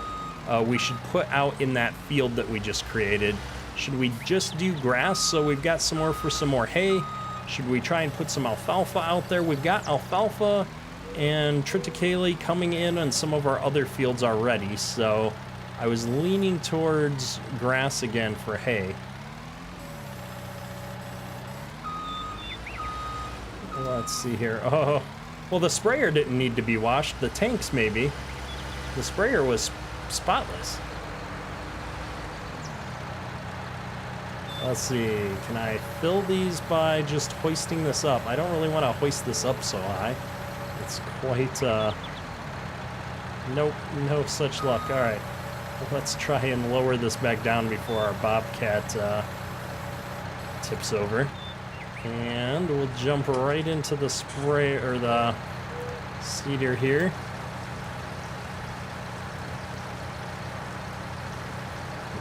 we should put out in that field that we just created. Should we just do grass so we've got some more for some more hay? Should we try and put some alfalfa out there? We've got alfalfa and triticale coming in on some of our other fields already, so I was leaning towards grass again for hay. Let's see here. Oh, well, the sprayer didn't need to be washed. The tanks, maybe. The sprayer was spotless. Let's see. Can I fill these by just hoisting this up? I don't really want to hoist this up so high. It's quite, nope, no such luck. All right. Let's try and lower this back down before our bobcat tips over. And we'll jump right into the spray, or the cedar here.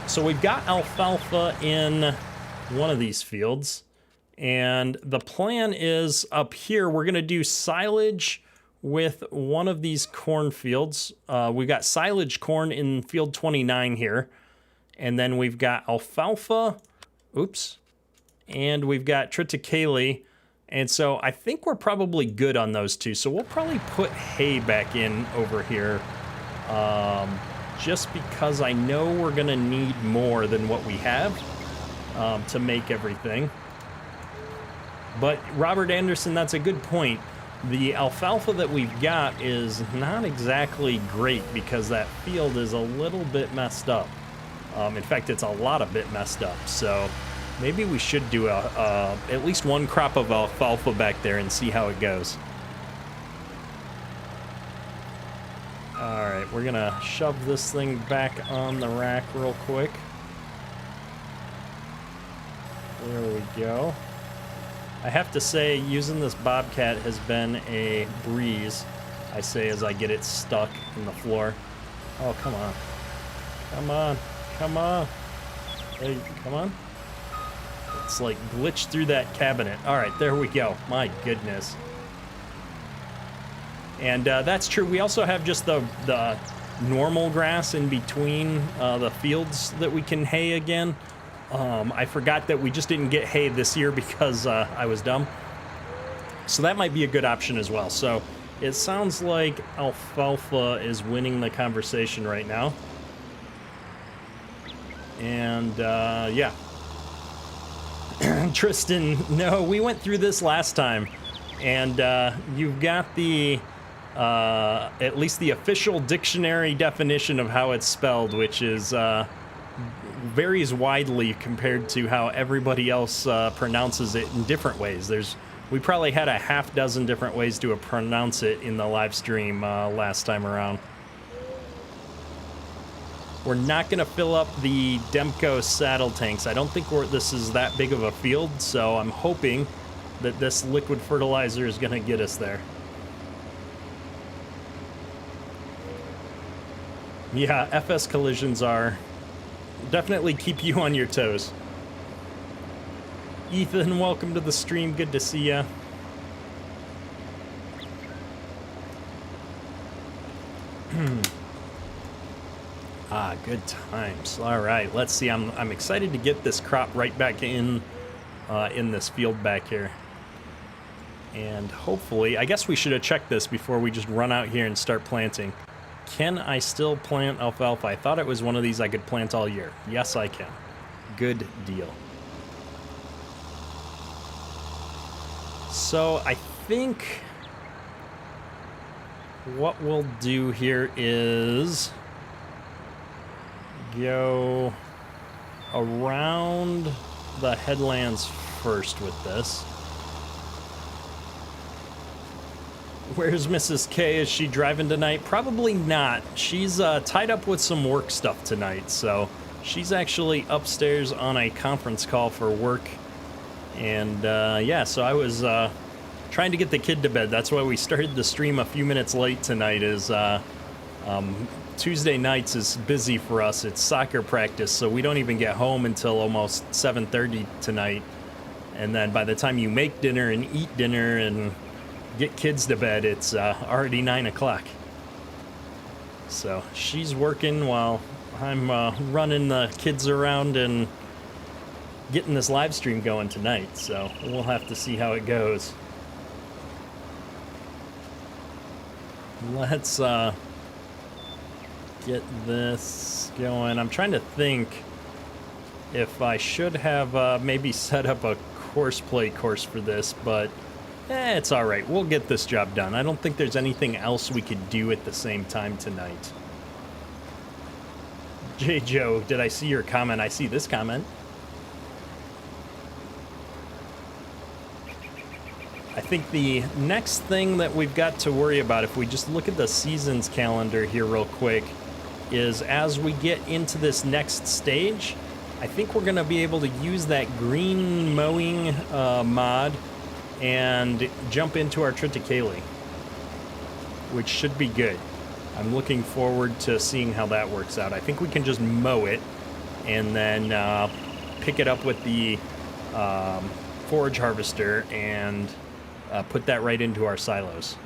So we've got alfalfa in one of these fields, and the plan is up here we're going to do silage with one of these corn fields. We've got silage corn in field 29 here, and then we've got alfalfa, and we've got triticale, and so I think we're probably good on those two. So we'll probably put hay back in over here, just because I know we're gonna need more than what we have to make everything. But Robert Anderson, that's a good point. The alfalfa that we've got is not exactly great because that field is a little bit messed up. In fact, it's a lot of bit messed up. So maybe we should do at least one crop of alfalfa back there and see how it goes. All right, we're gonna shove this thing back on the rack real quick. There we go. I have to say, using this bobcat has been a breeze, I say as I get it stuck in the floor. Oh, come on. Come on. Come on. Hey, come on. It's like glitched through that cabinet. All right, there we go. My goodness. And that's true. We also have just the normal grass in between the fields that we can hay again. I forgot that we just didn't get hay this year because I was dumb. So that might be a good option as well. So it sounds like alfalfa is winning the conversation right now. And yeah. Tristan, no, we went through this last time. And you've got the, at least the official dictionary definition of how it's spelled, which is varies widely compared to how everybody else pronounces it in different ways. We probably had a half dozen different ways to pronounce it in the live stream last time around. We're not going to fill up the Demco saddle tanks. I don't think this is that big of a field, so I'm hoping that this liquid fertilizer is going to get us there. Yeah, FS collisions are definitely keep you on your toes. Ethan, welcome to the stream. Good to see ya. Good times. All right, let's see. I'm excited to get this crop right back in this field back here. And hopefully, I guess we should have checked this before we just run out here and start planting. Can I still plant alfalfa? I thought it was one of these I could plant all year. Yes, I can. Good deal. So I think what we'll do here is go around the headlands first with this. Where's Mrs. K? Is she driving tonight? Probably not. She's tied up with some work stuff tonight, so she's actually upstairs on a conference call for work. And yeah, so I was trying to get the kid to bed. That's why we started the stream a few minutes late tonight, is Tuesday nights is busy for us. It's soccer practice, so we don't even get home until almost 7:30 tonight. And then by the time you make dinner and eat dinner and get kids to bed, it's already 9 o'clock. So she's working while I'm running the kids around and getting this live stream going tonight. So we'll have to see how it goes. Let's get this going. I'm trying to think if I should have maybe set up a course for this, but it's all right. We'll get this job done. I don't think there's anything else we could do at the same time tonight. J. Joe, did I see your comment? I see this comment. I think the next thing that we've got to worry about, if we just look at the seasons calendar here real quick, is as we get into this next stage, I think we're going to be able to use that green mowing mod and jump into our triticale, which should be good. I'm looking forward to seeing how that works out. I think we can just mow it and then pick it up with the forage harvester and put that right into our silos.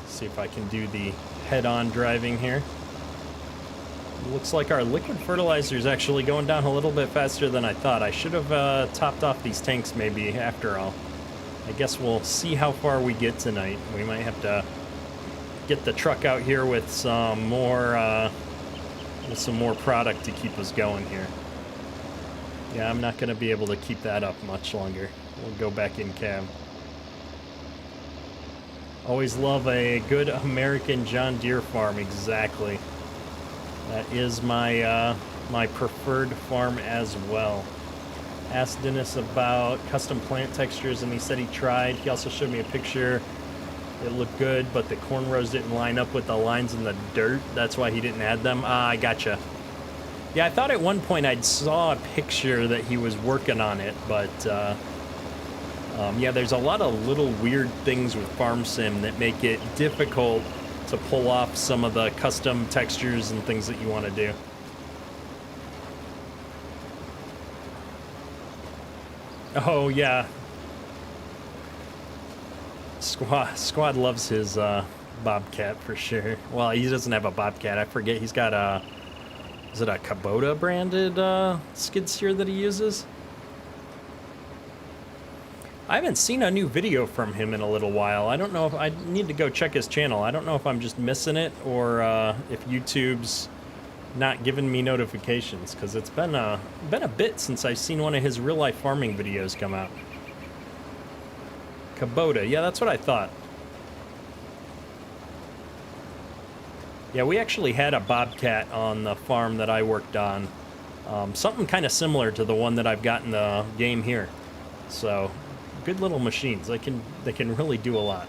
See if I can do the head-on driving here. Looks like our liquid fertilizer is actually going down a little bit faster than I thought. I should have topped off these tanks maybe after all. I guess we'll see how far we get tonight. We might have to get the truck out here with some more product to keep us going here. Yeah, I'm not going to be able to keep that up much longer. We'll go back in cab. Always love a good American John Deere farm, exactly. That is my my preferred farm as well. Asked Diniz about custom plant textures, and he said he tried. He also showed me a picture. It looked good, but the corn rows didn't line up with the lines in the dirt. That's why he didn't add them. I gotcha. Yeah, I thought at one point I saw a picture that he was working on it, but yeah, there's a lot of little weird things with Farm Sim that make it difficult to pull off some of the custom textures and things that you want to do. Oh, yeah. Squad loves his Bobcat for sure. Well, he doesn't have a Bobcat. I forget. He's got a... Is it a Kubota branded skid steer that he uses? I haven't seen a new video from him in a little while. I don't know if I need to go check his channel. I don't know if I'm just missing it or if YouTube's not giving me notifications, because it's been a bit since I've seen one of his real life farming videos come out. Kubota, yeah, that's what I thought. Yeah, we actually had a Bobcat on the farm that I worked on. Something kind of similar to the one that I've got in the game here. So, good little machines. They can really do a lot.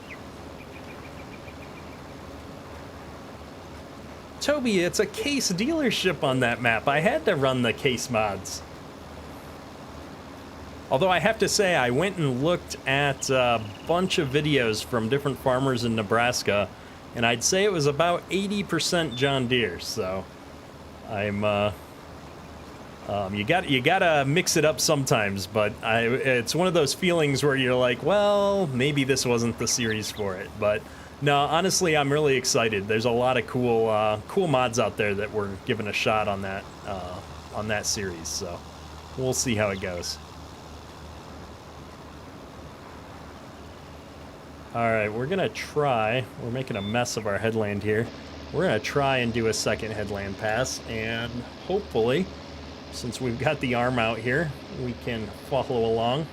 Toby, it's a Case dealership on that map. I had to run the Case mods. Although I have to say, I went and looked at a bunch of videos from different farmers in Nebraska, and I'd say it was about 80% John Deere. So, I'm you gotta mix it up sometimes. But it's one of those feelings where you're like, well, maybe this wasn't the series for it. But no, honestly, I'm really excited. There's a lot of cool mods out there that we're giving a shot on that series. So, we'll see how it goes. Alright, we're going to try, we're making a mess of our headland here. We're going to try and do a second headland pass, and hopefully, since we've got the arm out here, we can follow along.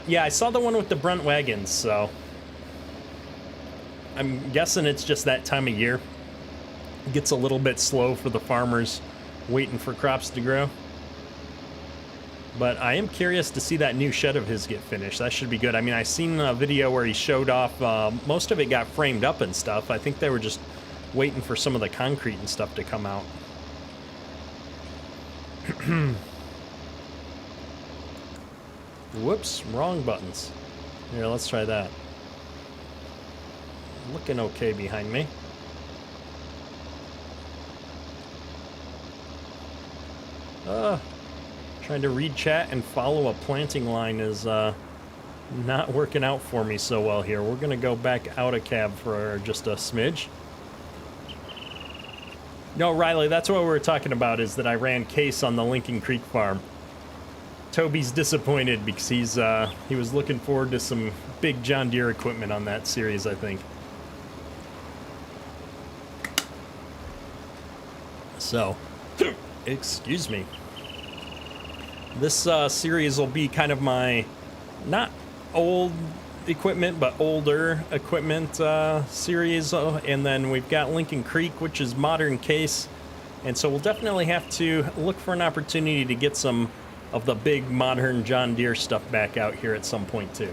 Yeah, I saw the one with the brunt wagons, so I'm guessing it's just that time of year. It gets a little bit slow for the farmers waiting for crops to grow. But I am curious to see that new shed of his get finished. That should be good. I mean, I seen a video where he showed off, most of it got framed up and stuff. I think they were just waiting for some of the concrete and stuff to come out. Whoops, wrong buttons. Here, let's try that. looking okay behind me. Trying to read chat and follow a planting line is not working out for me so well here. We're gonna go back out of cab for just a smidge. No, Riley, that's what we were talking about, is that I ran Case on the Lincoln Creek farm. Toby's disappointed because he was looking forward to some big John Deere equipment on that series, I think. So, excuse me. This series will be kind of my, not old equipment, but older equipment series. And then we've got Lincoln Creek, which is modern Case. And so we'll definitely have to look for an opportunity to get some of the big modern John Deere stuff back out here at some point too.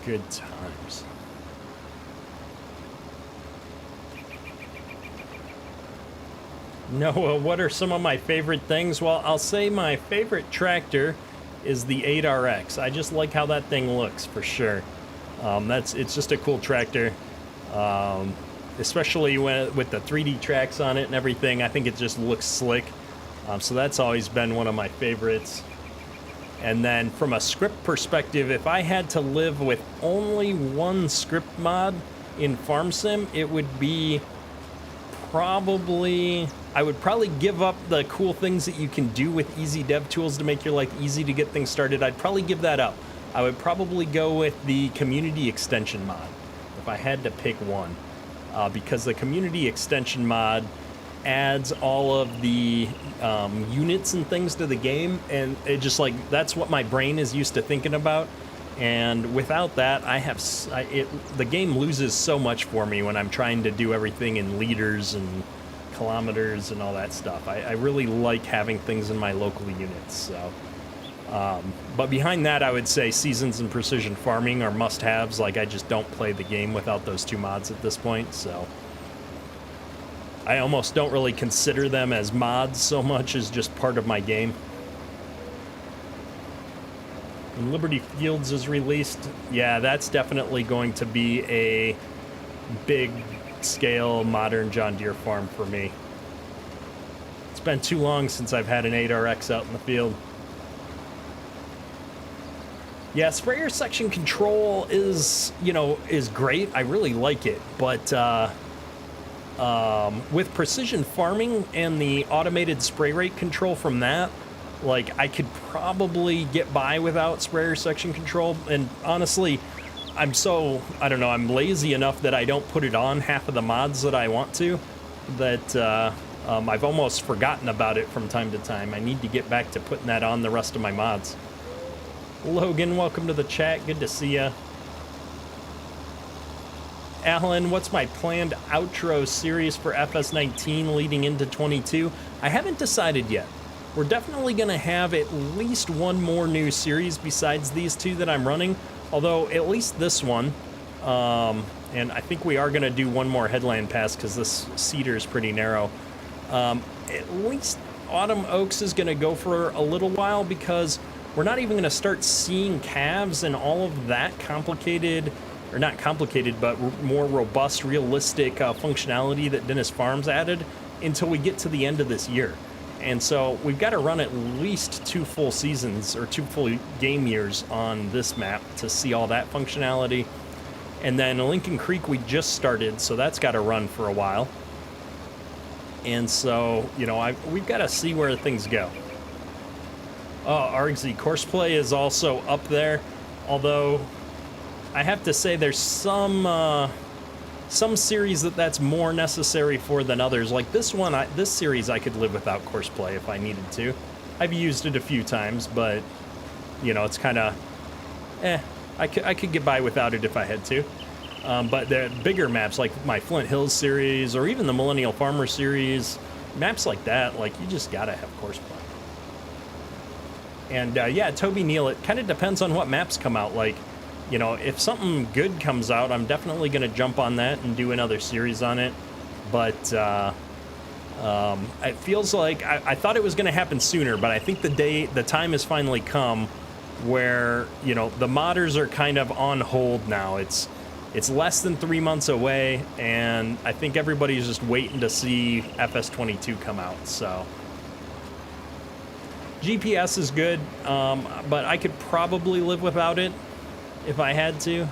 Good times. Noah, what are some of my favorite things? Well, I'll say my favorite tractor is the 8RX. I just like how that thing looks, for sure. It's just a cool tractor. Especially with the 3D tracks on it and everything. I think it just looks slick. So that's always been one of my favorites. And then from a script perspective, if I had to live with only one script mod in Farm Sim, it would be I would probably give up the cool things that you can do with easy dev tools to make your life easy to get things started. I'd probably give that up. I would probably go with the community extension mod if I had to pick one. Because the community extension mod adds all of the units and things to the game, and it just that's what my brain is used to thinking about. And without that, the game loses so much for me when I'm trying to do everything in liters and kilometers and all that stuff. I really like having things in my local units. So. But behind that, I would say Seasons and Precision Farming are must-haves. I just don't play the game without those two mods at this point, so I almost don't really consider them as mods so much as just part of my game. When Liberty Fields is released, yeah, that's definitely going to be a big-scale modern John Deere farm for me. It's been too long since I've had an 8RX out in the field. Yeah, sprayer section control is great. I really like it, but with precision farming and the automated spray rate control from that, I could probably get by without sprayer section control. And honestly, I'm lazy enough that I don't put it on half of the mods that I want to, that I've almost forgotten about it from time to time. I need to get back to putting that on the rest of my mods. Logan, welcome to the chat. Good to see ya. Alan, what's my planned outro series for FS19 leading into 22? I haven't decided yet. We're definitely going to have at least one more new series besides these two that I'm running. Although, at least this one. And I think we are going to do one more headland pass because this cedar is pretty narrow. At least Autumn Oaks is going to go for a little while because we're not even going to start seeing calves and all of that complicated, or not complicated, but more robust, realistic functionality that Diniz Farms added until we get to the end of this year. And so we've got to run at least 2 full seasons or 2 full game years on this map to see all that functionality. And then Lincoln Creek we just started, so that's got to run for a while. And so, we've got to see where things go. Oh, RXZ Courseplay is also up there, although I have to say there's some series that's more necessary for than others. Like this one, this series I could live without Courseplay if I needed to. I've used it a few times, but it's kind of, I could get by without it if I had to. But the bigger maps like my Flint Hills series or even the Millennial Farmer series, maps like that, you just gotta have Courseplay. And yeah, Toby Neal, it kind of depends on what maps come out. If something good comes out, I'm definitely going to jump on that and do another series on it. But It feels like I thought it was going to happen sooner, but I think the time has finally come where, you know, the modders are kind of on hold now. It's less than 3 months away, and I think everybody's just waiting to see FS22 come out. So GPS is good, but I could probably live without it if I had to.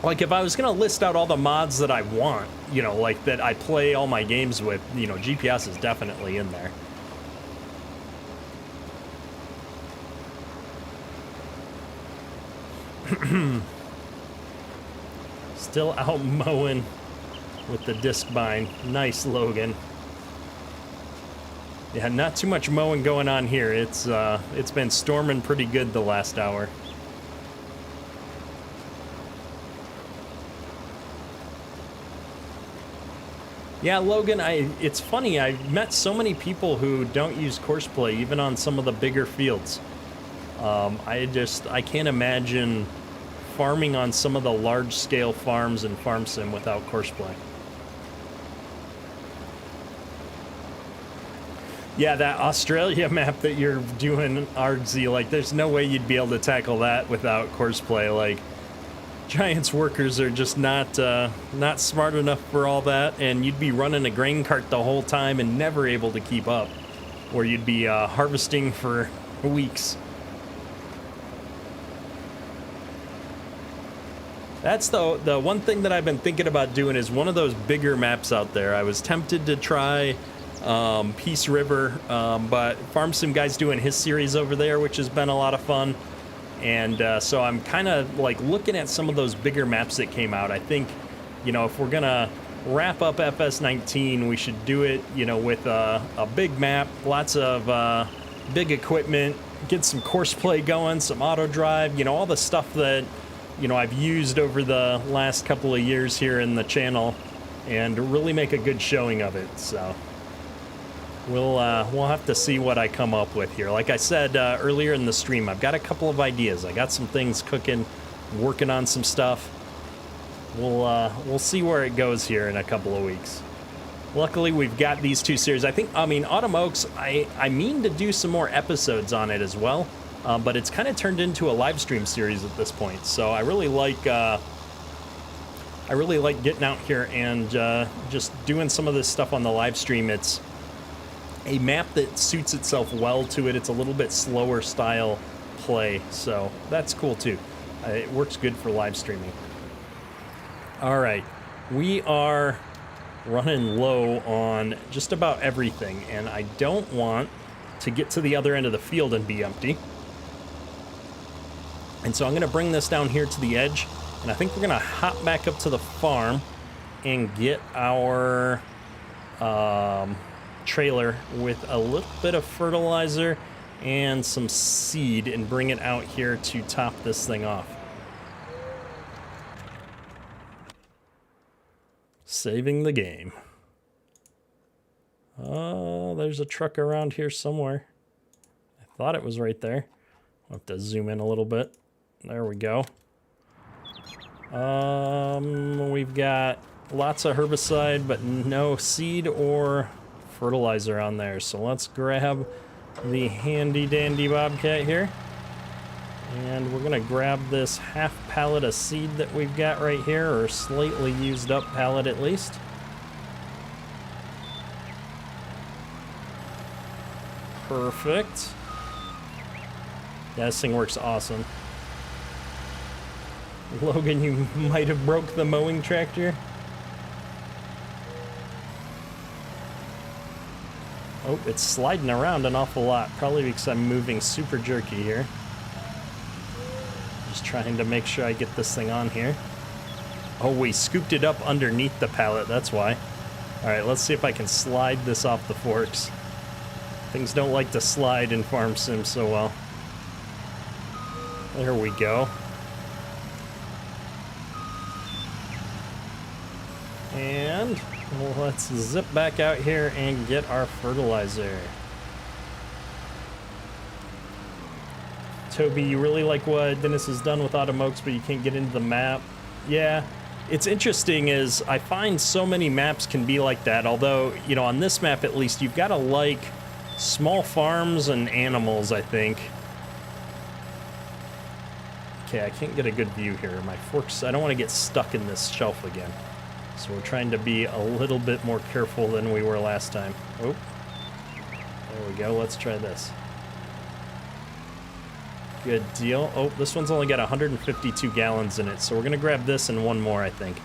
Like, if I was going to list out all the mods that I want, you know, like that I play all my games with, you know, GPS is definitely in there. Still out mowing with the disc bind. Nice, Logan. Yeah, not too much mowing going on here. It's been storming pretty good the last hour. Yeah, Logan, it's funny, I've met so many people who don't use Courseplay, even on some of the bigger fields. I can't imagine farming on some of the large-scale farms in Farm Sim without Courseplay. Yeah, that Australia map that you're doing, Argsy, like, there's no way you'd be able to tackle that without Courseplay. Like, Giants workers are just not smart enough for all that, and you'd be running a grain cart the whole time and never able to keep up, or you'd be harvesting for weeks. That's the one thing that I've been thinking about doing is one of those bigger maps out there. I was tempted to try Peace River, but Farm Sim Guy's doing his series over there, which has been a lot of fun. And so I'm kind of like looking at some of those bigger maps that came out. I think, you know, if we're going to wrap up FS19, we should do it, you know, with a big map, lots of big equipment, get some Courseplay going, some auto drive, you know, all the stuff that, you know, I've used over the last couple of years here in the channel, and really make a good showing of it. So we'll have to see what I come up with here. Like I said earlier in the stream, I've got a couple of ideas. I got some things cooking, working on some stuff. We'll see where it goes here in a couple of weeks. Luckily, we've got these two series. I mean, Autumn Oaks, I mean to do some more episodes on it as well, but it's kind of turned into a live stream series at this point. So I really like getting out here and just doing some of this stuff on the live stream. It's a map that suits itself well to it. It's a little bit slower style play, so that's cool too. It works good for live streaming. All right, we are running low on just about everything, and I don't want to get to the other end of the field and be empty. And so I'm going to bring this down here to the edge, and I think we're going to hop back up to the farm and get our trailer with a little bit of fertilizer and some seed and bring it out here to top this thing off. Saving the game. Oh, there's a truck around here somewhere. I thought it was right there. I'll have to zoom in a little bit. There we go. We've got lots of herbicide, but no seed or fertilizer on there. So let's grab the handy dandy Bobcat here. And we're gonna grab this half pallet of seed that we've got right here, or slightly used up pallet at least. Perfect. Yeah, this thing works awesome. Logan, you might have broke the mowing tractor. Oh, it's sliding around an awful lot, probably because I'm moving super jerky here. Just trying to make sure I get this thing on here. Oh, we scooped it up underneath the pallet, that's why. All right, let's see if I can slide this off the forks. Things don't like to slide in Farm Sim so well. There we go. And let's zip back out here and get our fertilizer. Toby, you really like what Diniz has done with Autumn Oaks, but you can't get into the map. Yeah, It's interesting is I find so many maps can be like that, although, you know, on this map at least, you've got to like small farms and animals, I think. Okay, I can't get a good view here. My forks, I don't want to get stuck in this shelf again. So we're trying to be a little bit more careful than we were last time. Oh, there we go. Let's try this. Good deal. Oh, this one's only got 152 gallons in it, so we're going to grab this and one more, I think.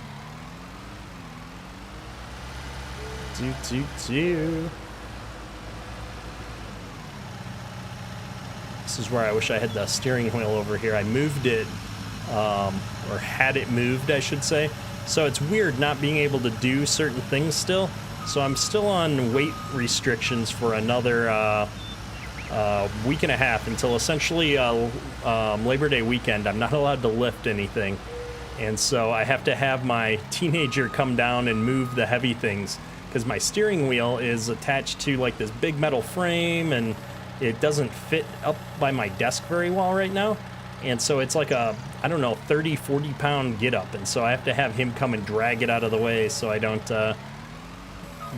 This is where I wish I had the steering wheel over here. I moved it, or had it moved, I should say. So it's weird not being able to do certain things still. So I'm still on weight restrictions for another week and a half until essentially Labor Day weekend. I'm not allowed to lift anything. And so I have to have my teenager come down and move the heavy things because my steering wheel is attached to like this big metal frame and it doesn't fit up by my desk very well right now. And so it's like a, I don't know, 30, 40 pound get up. And so I have to have him come and drag it out of the way so I don't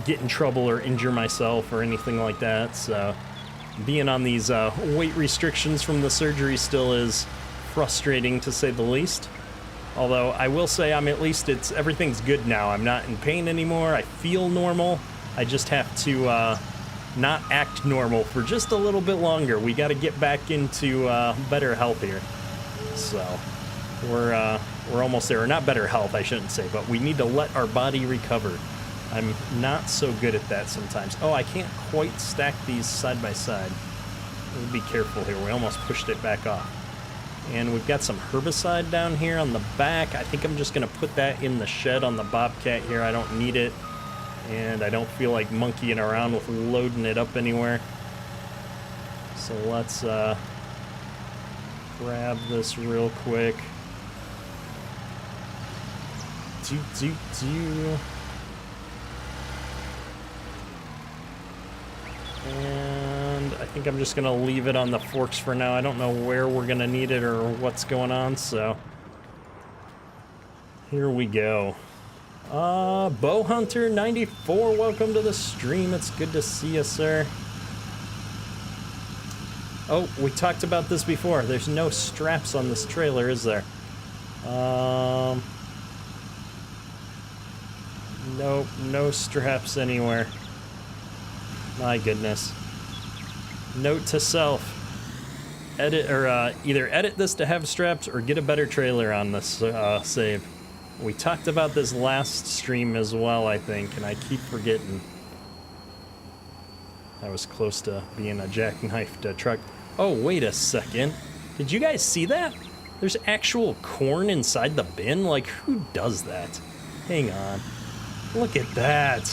get in trouble or injure myself or anything like that. So being on these weight restrictions from the surgery still is frustrating to say the least. Although I will say I'm at least everything's good now. I'm not in pain anymore. I feel normal. I just have to not act normal for just a little bit longer. We got to get back into better health here. So we're almost there. Or not better health, I shouldn't say, but we need to let our body recover. I'm not so good at that sometimes. Oh, I can't quite stack these side by side. We'll be careful here. We almost pushed it back off. And we've got some herbicide down here on the back. I think I'm just going to put that in the shed on the Bobcat here. I don't need it. And I don't feel like monkeying around with loading it up anywhere. So let's grab this real quick. And I think I'm just going to leave it on the forks for now. I don't know where we're going to need it or what's going on, so here we go. Bow Hunter 94, welcome to the stream. It's good to see you, sir. Oh, we talked about this before. There's no straps on this trailer, is there? Nope, no straps anywhere. My goodness. Note to self. Edit, or either edit this to have straps or get a better trailer on this save. We talked about this last stream as well, I think, and I keep forgetting. I was close to being a jackknifed truck. Oh, wait a second. Did you guys see that? There's actual corn inside the bin? Like, who does that? Hang on. Look at that.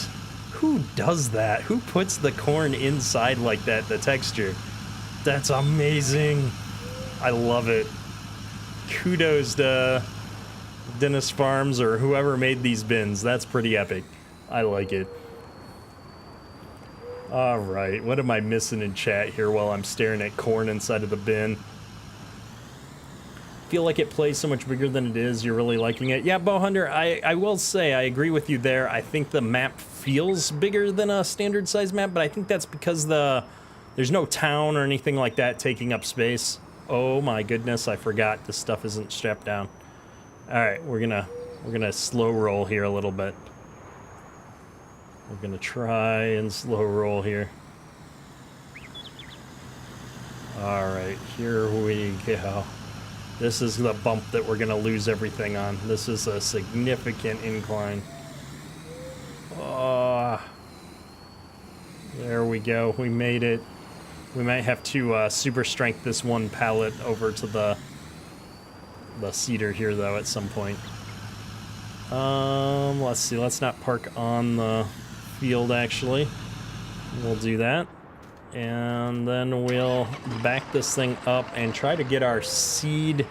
Who does that? Who puts the corn inside like that, the texture? That's amazing. I love it. Kudos to Diniz Farms or whoever made these bins. That's pretty epic. I like it. All right, what am I missing in chat here while I'm staring at corn inside of the bin? Feel like it plays so much bigger than it is. You're really liking it. Yeah, Bowhunter, I will say I agree with you there. I think the map feels bigger than a standard size map, but I think that's because there's no town or anything like that taking up space. Oh my goodness, I forgot this stuff isn't strapped down. All right, we're gonna slow roll here a little bit. We're gonna try and slow roll here. All right, here we go. This is the bump that we're gonna lose everything on. This is a significant incline. Oh, there we go. We made it. We might have to super strength this one pallet over to the cedar here though at some point. Let's see. Let's not park on the field actually. We'll do that. And then we'll back this thing up and try to get our seed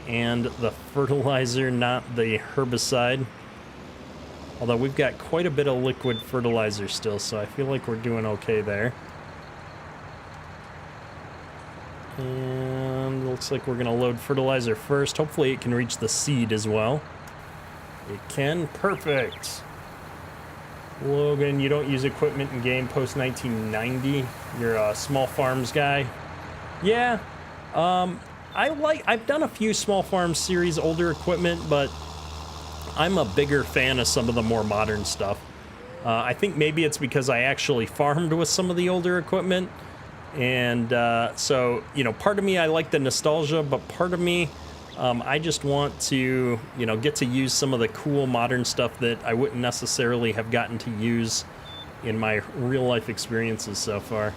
and the fertilizer, not the herbicide. Although we've got quite a bit of liquid fertilizer still, so I feel like we're doing okay there. And looks like we're going to load fertilizer first. Hopefully it can reach the seed as well. It can. Perfect. Logan, you don't use equipment in game post 1990. You're a small farms guy. Yeah. I've done a few small farms series older equipment, but I'm a bigger fan of some of the more modern stuff. I think maybe it's because I actually farmed with some of the older equipment. And so, you know, part of me, I like the nostalgia, but part of me, I just want to, you know, get to use some of the cool modern stuff that I wouldn't necessarily have gotten to use in my real life experiences so far.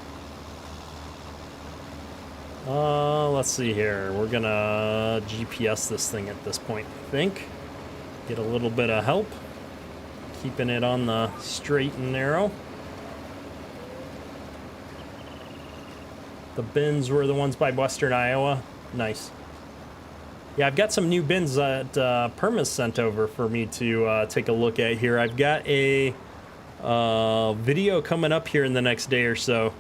Let's see here. We're gonna GPS this thing at this point, I think. Get a little bit of help. Keeping it on the straight and narrow. The bins were the ones by Western Iowa. Nice. Yeah, I've got some new bins that Perma's sent over for me to take a look at here. I've got a video coming up here in the next day or so,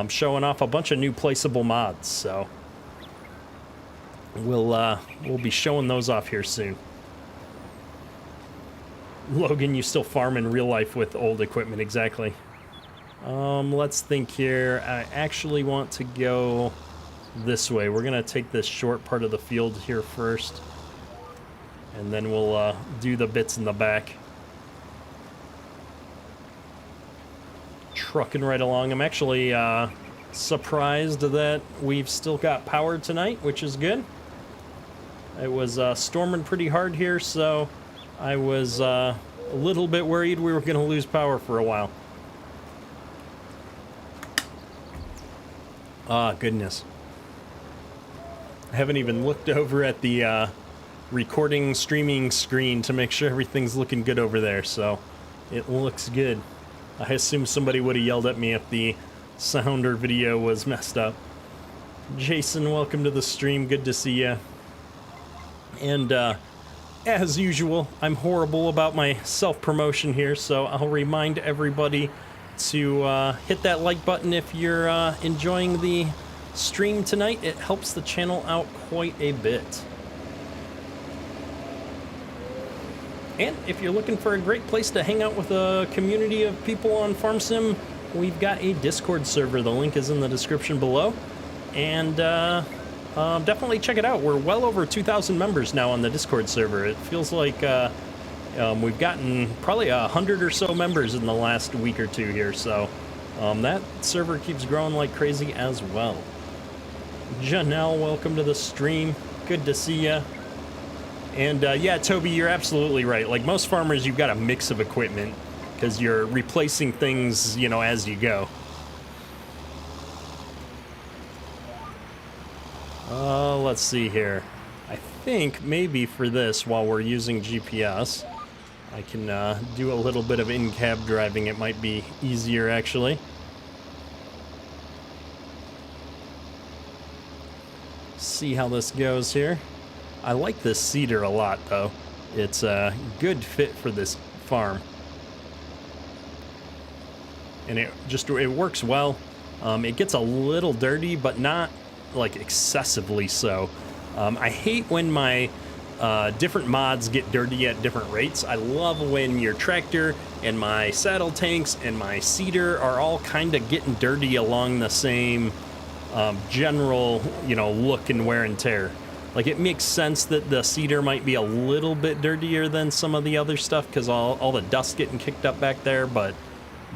showing off a bunch of new placeable mods. So we'll be showing those off here soon. Logan, you still farm in real life with old equipment, exactly. Let's think here. I actually want to go this way. We're gonna take this short part of the field here first, and then we'll do the bits in the back. Trucking right along. I'm actually surprised that we've still got power tonight, which is good. It was storming pretty hard here, so I was a little bit worried we were going to lose power for a while. Ah, goodness. I haven't even looked over at the recording streaming screen to make sure everything's looking good over there, so it looks good. I assume somebody would have yelled at me if the sound or video was messed up. Jason, welcome to the stream. Good to see you. And as usual, I'm horrible about my self-promotion here, so I'll remind everybody to hit that like button if you're enjoying the stream tonight. It helps the channel out quite a bit. And if you're looking for a great place to hang out with a community of people on Farm Sim, we've got a Discord server. The link is in the description below. And definitely check it out. We're well over 2,000 members now on the Discord server. It feels like we've gotten probably 100 or so members in the last week or two here. So that server keeps growing like crazy as well. Janelle, welcome to the stream. Good to see you. And yeah, Toby, you're absolutely right. Like most farmers, you've got a mix of equipment because you're replacing things, you know, as you go. Let's see here. I think maybe for this, while we're using GPS, I can do a little bit of in-cab driving. It might be easier, actually. See how this goes here. I like this cedar a lot, though. It's a good fit for this farm. And it works well. It gets a little dirty, but not like excessively so. I hate when my different mods get dirty at different rates. I love when your tractor and my saddle tanks and my cedar are all kind of getting dirty along the same general, you know, look and wear and tear. Like, it makes sense that the cedar might be a little bit dirtier than some of the other stuff because all the dust getting kicked up back there, but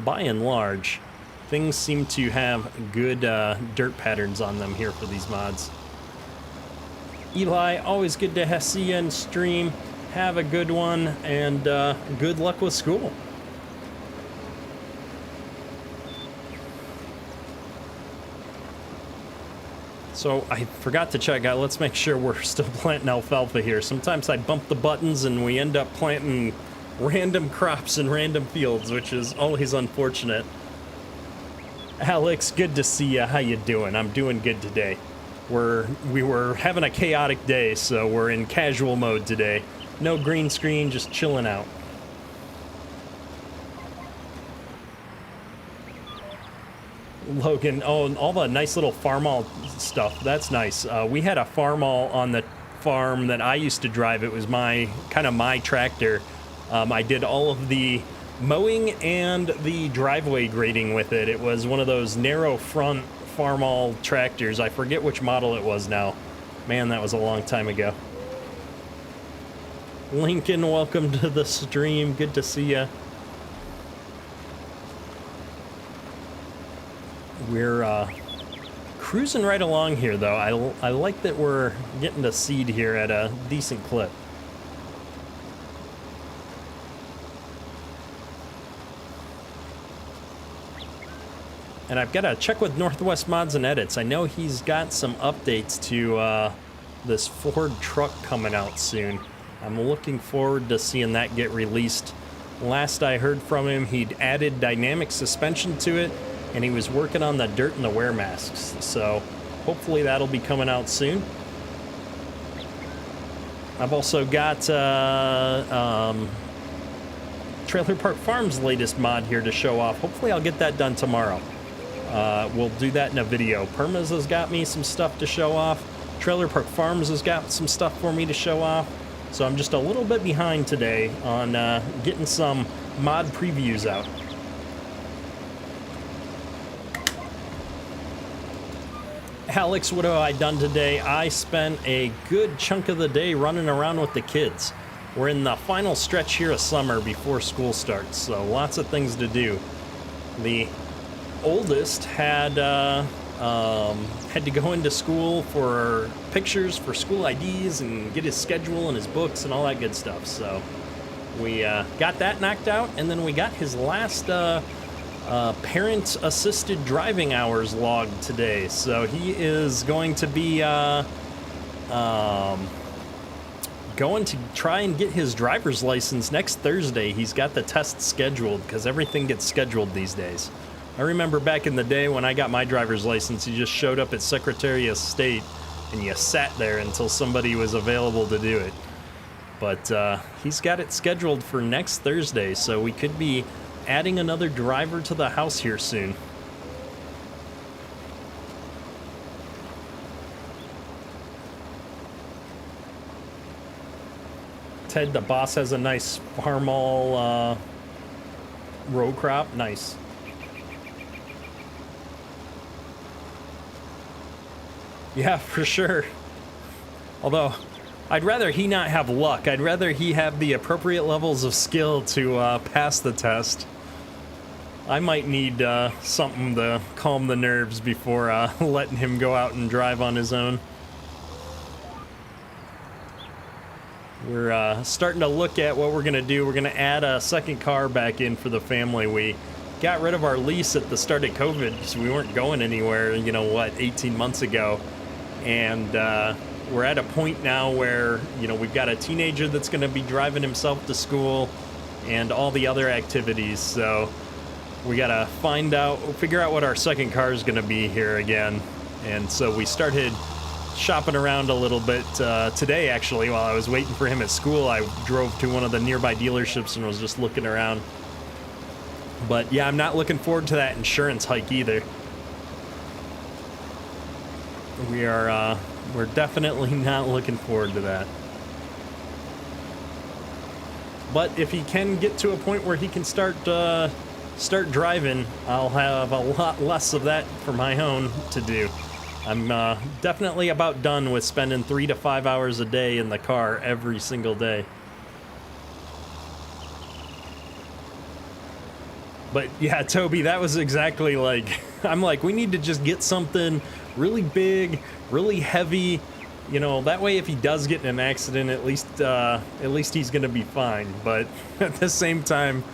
by and large, things seem to have good dirt patterns on them here for these mods. Eli, always good to see you and stream. Have a good one, and good luck with school. So I forgot to check out. Let's make sure we're still planting alfalfa here. Sometimes I bump the buttons and we end up planting random crops in random fields, which is always unfortunate. Alex, good to see you. How you doing? I'm doing good today. We were having a chaotic day, so we're in casual mode today. No green screen, just chilling out. Logan, oh, and all the nice little farm all stuff. That's nice. We had a farm all on the farm that I used to drive. It was my tractor. I did all of the mowing and the driveway grading with it. It was one of those narrow front farm-all tractors. I forget which model it was now. Man, that was a long time ago. Lincoln, welcome to the stream. Good to see ya. We're cruising right along here, though. I like that we're getting to seed here at a decent clip. And I've got to check with Northwest Mods and Edits. I know he's got some updates to this Ford truck coming out soon. I'm looking forward to seeing that get released. Last I heard from him, he'd added dynamic suspension to it, and he was working on the dirt and the wear masks. So hopefully that'll be coming out soon. I've also got Trailer Park Farms' latest mod here to show off. Hopefully I'll get that done tomorrow. We'll do that in a video. Perma's has got me some stuff to show off. Trailer Park Farms has got some stuff for me to show off. So I'm just a little bit behind today on getting some mod previews out. Alex, what have I done today? I spent a good chunk of the day running around with the kids. We're in the final stretch here of summer before school starts, so lots of things to do. The oldest had to go into school for pictures for school IDs and get his schedule and his books and all that good stuff. So we got that knocked out, and then we got his last parent-assisted driving hours logged today. So he is going to be going to try and get his driver's license next Thursday. He's got the test scheduled because everything gets scheduled these days. I remember back in the day when I got my driver's license, you just showed up at Secretary of State and you sat there until somebody was available to do it. But he's got it scheduled for next Thursday, so we could be adding another driver to the house here soon. Ted, the boss, has a nice farm-all row crop. Nice. Yeah, for sure. Although, I'd rather he not have luck. I'd rather he have the appropriate levels of skill to pass the test. I might need something to calm the nerves before letting him go out and drive on his own. We're starting to look at what we're going to do. We're going to add a second car back in for the family. We got rid of our lease at the start of COVID because we weren't going anywhere, 18 months ago. And we're at a point now where, we've got a teenager that's going to be driving himself to school and all the other activities. So we got to figure out what our second car is going to be here again. And so we started shopping around a little bit today, actually, while I was waiting for him at school. I drove to one of the nearby dealerships and was just looking around. But yeah, I'm not looking forward to that insurance hike either. We're definitely not looking forward to that. But if he can get to a point where he can start driving, I'll have a lot less of that for my own to do. I'm definitely about done with spending 3 to 5 hours a day in the car every single day. But yeah, Toby, that was exactly like, I'm like, we need to just get something really big, really heavy, that way if he does get in an accident, at least he's gonna be fine. But at the same time,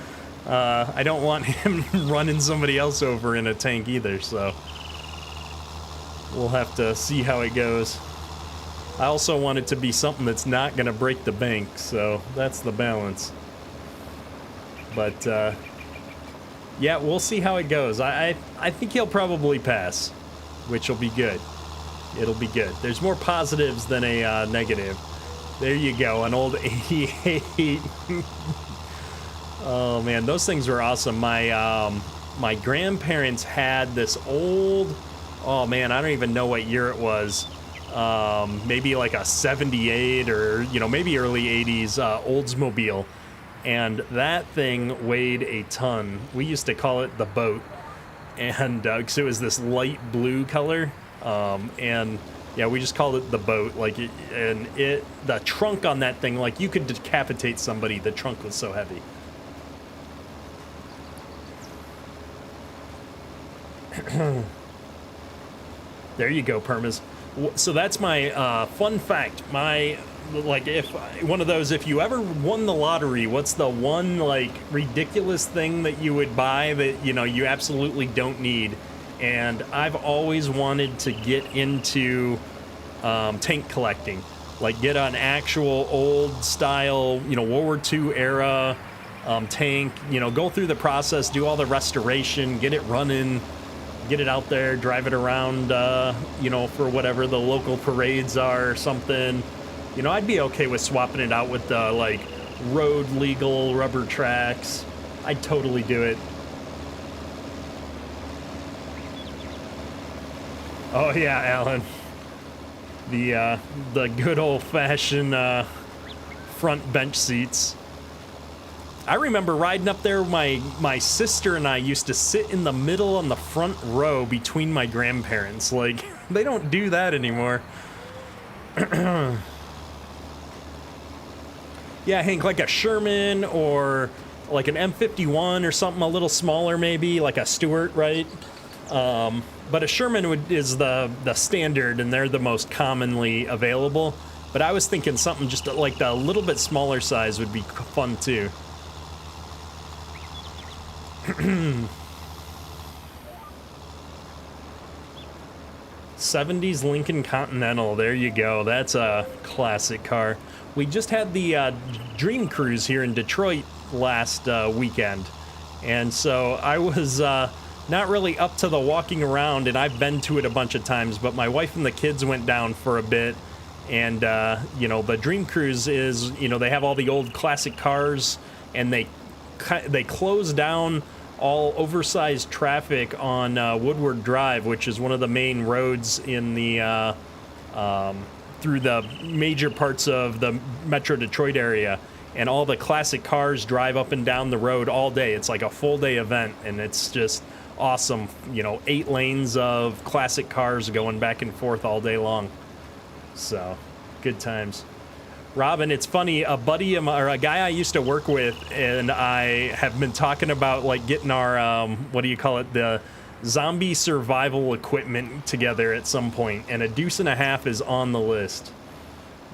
I don't want him running somebody else over in a tank either, so we'll have to see how it goes. I also want it to be something that's not gonna break the bank, so that's the balance. But yeah, we'll see how it goes. I think he'll probably pass, which will be good. It'll be good. There's more positives than a negative. There you go, an old 88. Oh man, those things were awesome. My grandparents had this old, oh man, I don't even know what year it was. maybe like a 78 or, you know, maybe early 80s Oldsmobile. And that thing weighed a ton. We used to call it the boat. And because it was this light blue color. And yeah, we just called it the boat. Like, the trunk on that thing, like you could decapitate somebody. The trunk was so heavy. There you go, Permas. So that's my fun fact. If one of those, if you ever won the lottery, what's the one like ridiculous thing that you would buy that, you know, you absolutely don't need? And I've always wanted to get into tank collecting, like get an actual old style, you know, World War II era tank, you know, go through the process, do all the restoration, get it running, get it out there, drive it around, you know, for whatever the local parades are or something. You know, I'd be okay with swapping it out with the, like, road legal rubber tracks. I'd totally do it. Oh, yeah, Alan. The good old-fashioned front bench seats. I remember riding up there, my sister and I used to sit in the middle on the front row between my grandparents. Like, they don't do that anymore. Yeah, Hank, like a Sherman or like an M51 or something a little smaller, maybe like a Stewart, right? But a Sherman is the standard, and they're the most commonly available. But I was thinking something just like the little bit smaller size would be fun too. '70s Lincoln Continental. There you go. That's a classic car. We just had the Dream Cruise here in Detroit last weekend, and so I was not really up to the walking around, and I've been to it a bunch of times, but my wife and the kids went down for a bit, and you know, the Dream Cruise is, you know, they have all the old classic cars, and they close down all oversized traffic on Woodward Drive, which is one of the main roads in the through the major parts of the Metro Detroit area, and all the classic cars drive up and down the road all day. It's like a full day event, and it's just awesome. You know, 8 lanes of classic cars going back and forth all day long. So, good times. Robin, it's funny, a buddy of mine, or a guy I used to work with, and I have been talking about like getting our, what do you call it, the zombie survival equipment together at some point, and a deuce and a half is on the list.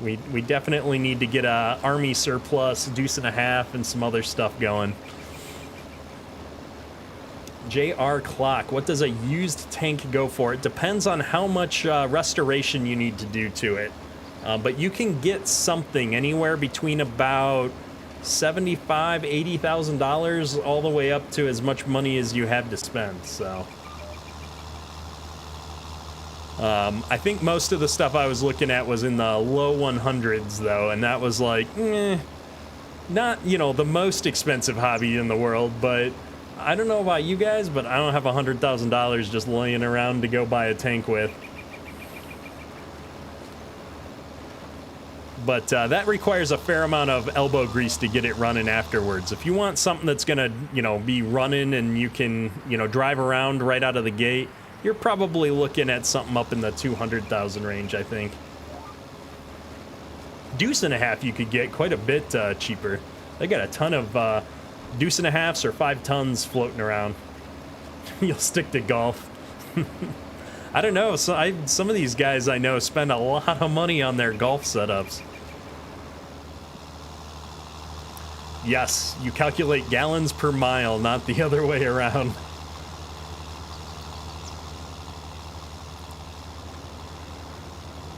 We definitely need to get a army surplus, deuce and a half, and some other stuff going. JR Clock, what does a used tank go for? It depends on how much restoration you need to do to it. But you can get something anywhere between about $75,000, $80,000 all the way up to as much money as you have to spend. So I think most of the stuff I was looking at was in the low 100s though, and that was like not, you know, the most expensive hobby in the world, but I don't know about you guys, but I don't have $100,000 just laying around to go buy a tank with. But that requires a fair amount of elbow grease to get it running afterwards. If you want something that's gonna, you know, be running and you can, you know, drive around right out of the gate, you're probably looking at something up in the 200,000 range, I think. Deuce and a half you could get quite a bit cheaper. They got a ton of deuce and a halves or 5 tons floating around. You'll stick to golf. I don't know. So some of these guys I know spend a lot of money on their golf setups. Yes, you calculate gallons per mile, not the other way around.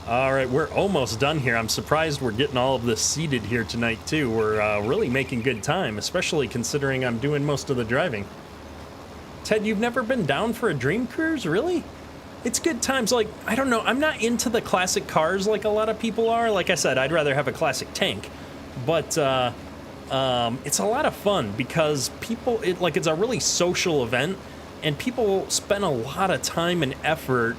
All right, we're almost done here. I'm surprised we're getting all of this seated here tonight, too. We're really making good time, especially considering I'm doing most of the driving. Ted, you've never been down for a Dream Cruise, really? It's good times. Like, I don't know, I'm not into the classic cars like a lot of people are. Like I said, I'd rather have a classic tank. But it's a lot of fun because people, it's a really social event, and people spend a lot of time and effort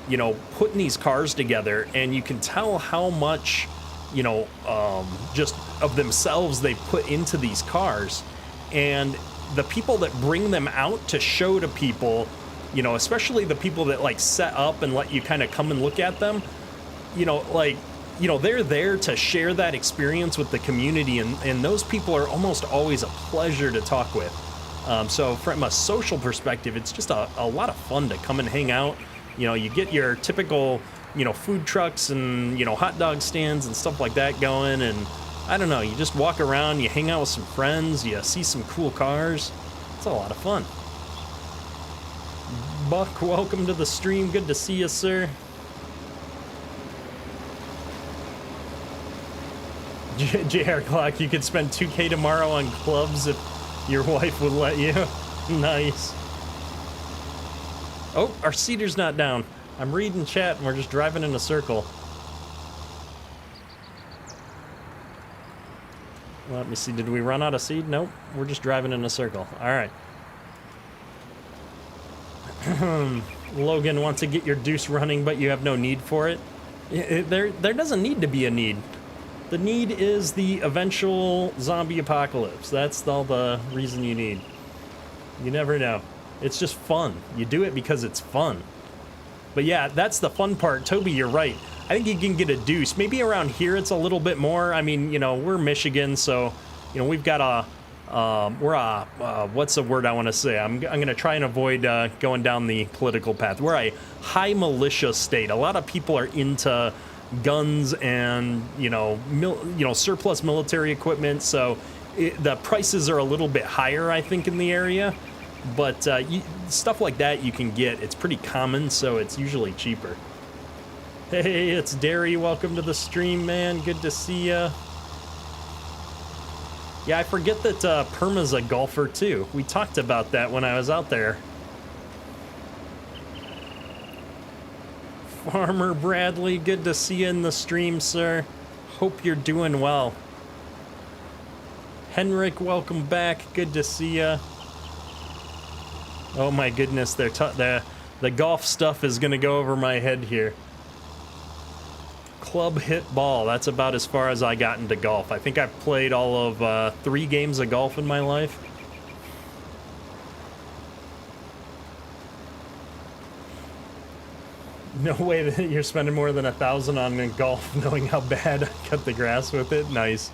you know, putting these cars together, and you can tell how much, you know, just of themselves they put into these cars. And the people that bring them out to show to people, you know, especially the people that like set up and let you kind of come and look at them, you know, like, you know, they're there to share that experience with the community, and those people are almost always a pleasure to talk with. So from a social perspective, it's just a lot of fun to come and hang out. You know, you get your typical, you know, food trucks and, you know, hot dog stands and stuff like that going, and I don't know, you just walk around, you hang out with some friends, you see some cool cars. It's a lot of fun. Buck, welcome to the stream. Good to see you, sir. JR Clock, you could spend 2K tomorrow on clubs if your wife would let you. Nice. Oh, our seeder's not down. I'm reading chat and we're just driving in a circle. Let me see, did we run out of seed? Nope, we're just driving in a circle. All right. Logan wants to get your deuce running, but you have no need for it. There doesn't need to be a need. The need is the eventual zombie apocalypse. That's all the reason you need. You never know. It's just fun. You do it because it's fun. But yeah, that's the fun part. Toby, you're right. I think you can get a deuce. Maybe around here it's a little bit more. I mean, you know, we're Michigan, so, you know, we've got what's the word I want to say? I'm going to try and avoid going down the political path. We're a high militia state. A lot of people are into guns and, you know, surplus military equipment, so the prices are a little bit higher, I think, in the area. But stuff like that you can get. It's pretty common, so it's usually cheaper. Hey, it's Derry. Welcome to the stream, man. Good to see ya. Yeah, I forget that Perma's a golfer, too. We talked about that when I was out there. Farmer Bradley, good to see you in the stream, sir. Hope you're doing well. Henrik, welcome back. Good to see ya. Oh my goodness, the golf stuff is gonna go over my head here. Club hit ball, that's about as far as I got into golf. I think I've played all of 3 games of golf in my life. No way that you're spending more than $1,000 on golf knowing how bad I cut the grass with it. Nice.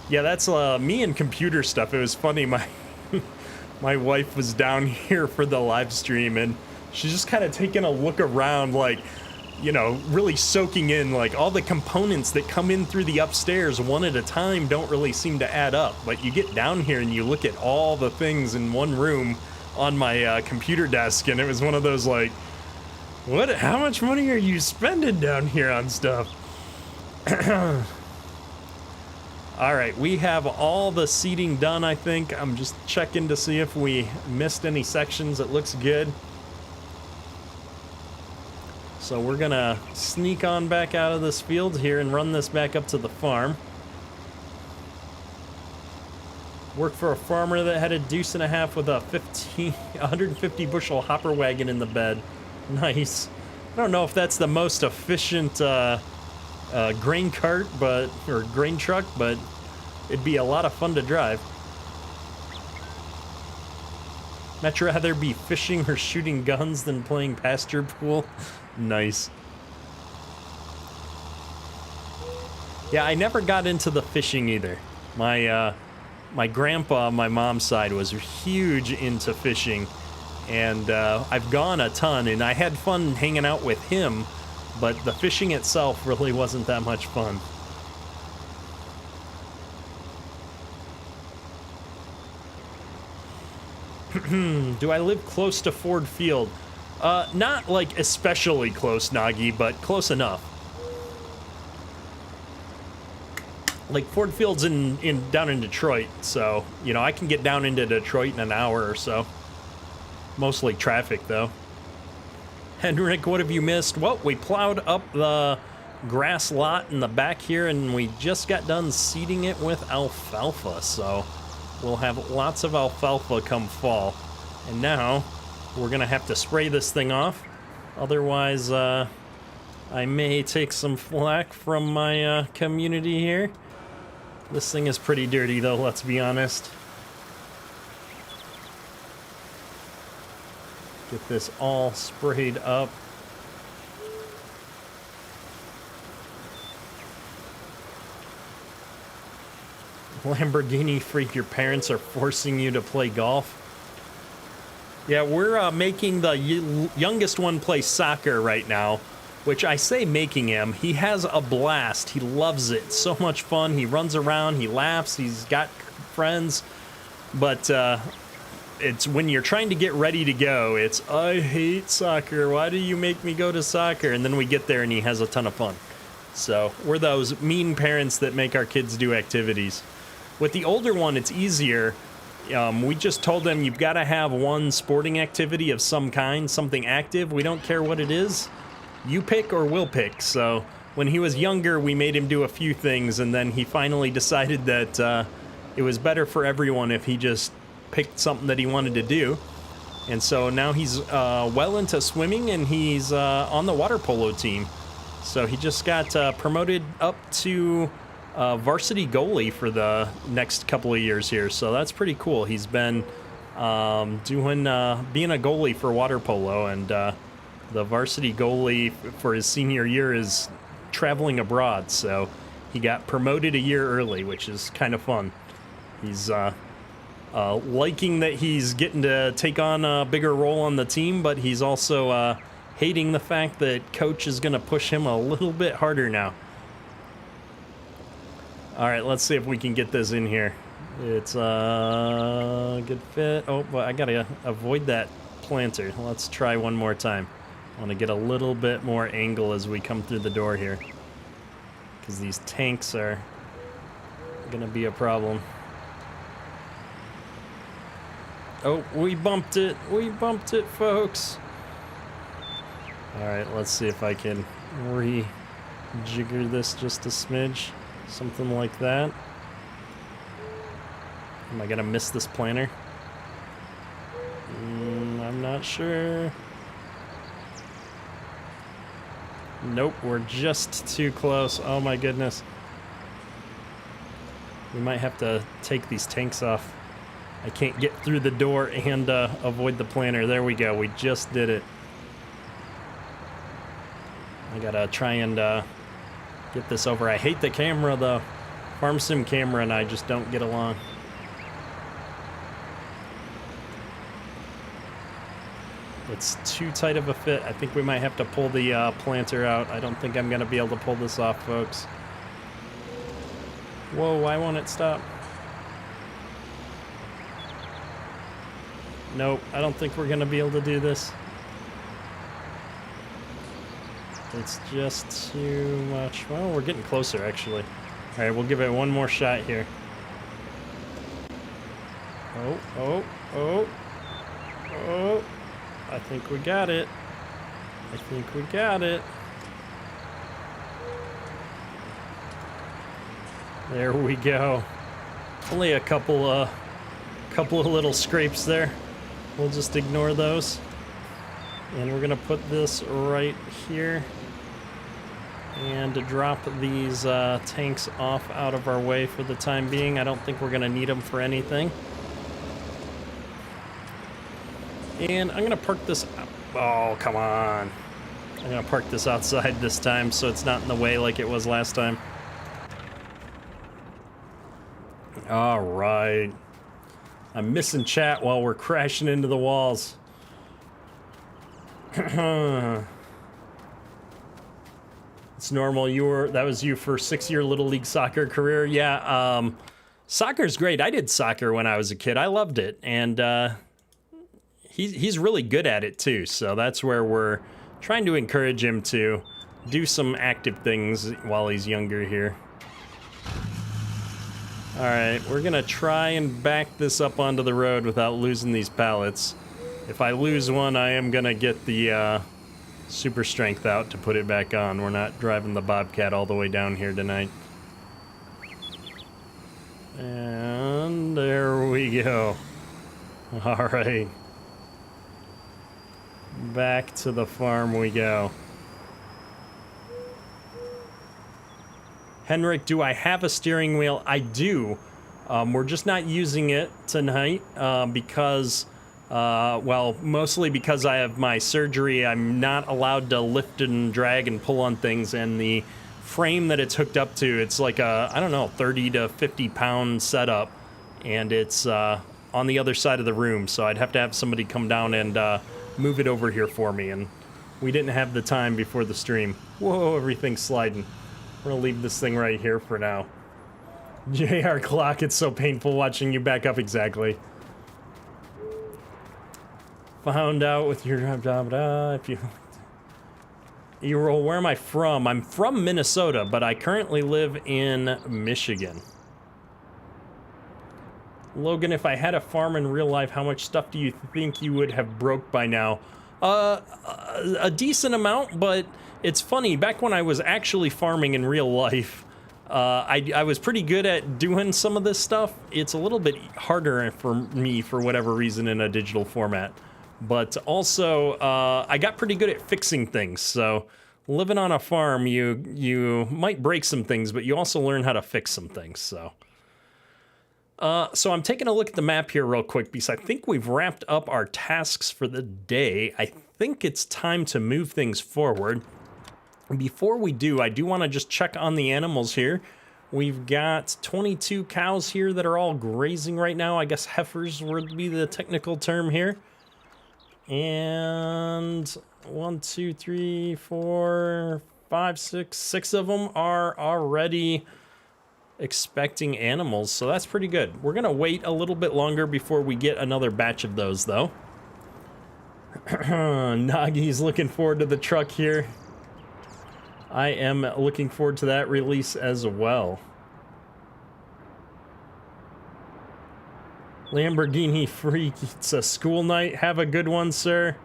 Yeah, that's me and computer stuff. It was funny, my wife was down here for the live stream, and she's just kind of taking a look around, like, you know, really soaking in, like, all the components that come in through the upstairs one at a time don't really seem to add up. But you get down here and you look at all the things in one room on my computer desk, and it was one of those, like, how much money are you spending down here on stuff? All right, we have all the seating done, I think. I'm just checking to see if we missed any sections. It looks good. So we're gonna sneak on back out of this field here and run this back up to the farm. Worked for a farmer that had a deuce and a half with a 150 bushel hopper wagon in the bed. Nice. I don't know if that's the most efficient grain cart, or grain truck, but it'd be a lot of fun to drive. I'd rather be fishing or shooting guns than playing pasture pool. Nice. Yeah, I never got into the fishing either. My grandpa on my mom's side was huge into fishing, and I've gone a ton, and I had fun hanging out with him, but the fishing itself really wasn't that much fun. Do I live close to Ford Field? Not like especially close, Nagi, but close enough. Like, Ford Field's down in Detroit, so, you know, I can get down into Detroit in an hour or so. Mostly traffic, though. Henrik, what have you missed? Well, we plowed up the grass lot in the back here, and we just got done seeding it with alfalfa, so we'll have lots of alfalfa come fall. And now We're gonna have to spray this thing off. Otherwise, I may take some flack from my community here. This thing is pretty dirty though, let's be honest. Get this all sprayed up. Lamborghini freak, your parents are forcing you to play golf. Yeah, we're making the youngest one play soccer right now, which I say making him. He has a blast. He loves it. It's so much fun. He runs around, he laughs, he's got friends. But it's when you're trying to get ready to go, it's, I hate soccer. Why do you make me go to soccer? And then we get there and he has a ton of fun. So we're those mean parents that make our kids do activities. With the older one, it's easier. We just told them you've got to have one sporting activity of some kind, something active. We don't care what it is. You pick or we'll pick. So when he was younger, we made him do a few things, and then he finally decided that it was better for everyone if he just picked something that he wanted to do. And so now he's well into swimming, and he's on the water polo team. So he just got promoted up to varsity goalie for the next couple of years here, so that's pretty cool. He's been being a goalie for water polo, and the varsity goalie for his senior year is traveling abroad, so he got promoted a year early, which is kind of fun. He's liking that he's getting to take on a bigger role on the team, but he's also hating the fact that coach is going to push him a little bit harder now. All right, let's see if we can get this in here. It's a good fit. Oh, well, I gotta avoid that planter. Let's try one more time. I want to get a little bit more angle as we come through the door here, because these tanks are gonna be a problem. Oh, we bumped it. We bumped it, folks. All right, let's see if I can rejigger this just a smidge. Something like that. Am I gonna miss this planter? I'm not sure. Nope, we're just too close. Oh my goodness. We might have to take these tanks off. I can't get through the door and avoid the planter. There we go. We just did it. I gotta try and get this over. I hate the camera though. Farm sim camera and I just don't get along. It's too tight of a fit. I think we might have to pull the planter out. I don't think I'm gonna be able to pull this off, folks. Whoa, why won't it stop? Nope, I don't think we're gonna be able to do this. It's just too much. Well, we're getting closer, actually. All right, we'll give it one more shot here. Oh, oh, oh, oh. I think we got it. I think we got it. There we go. Only a couple of little scrapes there. We'll just ignore those. And we're gonna put this right here. And to drop these tanks off out of our way for the time being. I don't think we're gonna need them for anything. And I'm gonna park this. Oh, come on. I'm gonna park this outside this time so it's not in the way like it was last time. All right. I'm missing chat while we're crashing into the walls. It's normal. That was you for 6-year Little League soccer career. Yeah, soccer's great. I did soccer when I was a kid. I loved it, and he's really good at it too. So that's where we're trying to encourage him to do some active things while he's younger here. All right, we're gonna try and back this up onto the road without losing these pallets. If I lose one, I am gonna get the super strength out to put it back on. We're not driving the Bobcat all the way down here tonight. And there we go. All right. Back to the farm we go. Henrik, do I have a steering wheel? I do. We're just not using it tonight because, well, mostly because I have my surgery. I'm not allowed to lift and drag and pull on things, and the frame that it's hooked up to, it's like a, I don't know, 30 to 50 pound setup, and it's on the other side of the room, so I'd have to have somebody come down and move it over here for me, and we didn't have the time before the stream. Whoa, everything's sliding. We're gonna leave this thing right here for now. JR Clock, it's so painful watching you back up. Exactly. Found out with your if you roll. Where am I from? I'm from Minnesota, but I currently live in Michigan. Logan, if I had a farm in real life, how much stuff do you think you would have broke by now? A decent amount, but it's funny, back when I was actually farming in real life, I was pretty good at doing some of this stuff. It's a little bit harder for me for whatever reason in a digital format. But also, I got pretty good at fixing things, so living on a farm, you might break some things, but you also learn how to fix some things, so. So I'm taking a look at the map here real quick because I think we've wrapped up our tasks for the day. I think it's time to move things forward. Before we do, I do want to just check on the animals here. We've got 22 cows here that are all grazing right now. I guess heifers would be the technical term here. And 1, 2, 3, 4, 5, 6 of them are already expecting animals, so that's pretty good. We're gonna wait a little bit longer before we get another batch of those, though. Nagi's looking forward to the truck here. I am looking forward to that release as well. Lamborghini Freak, it's a school night. Have a good one, sir.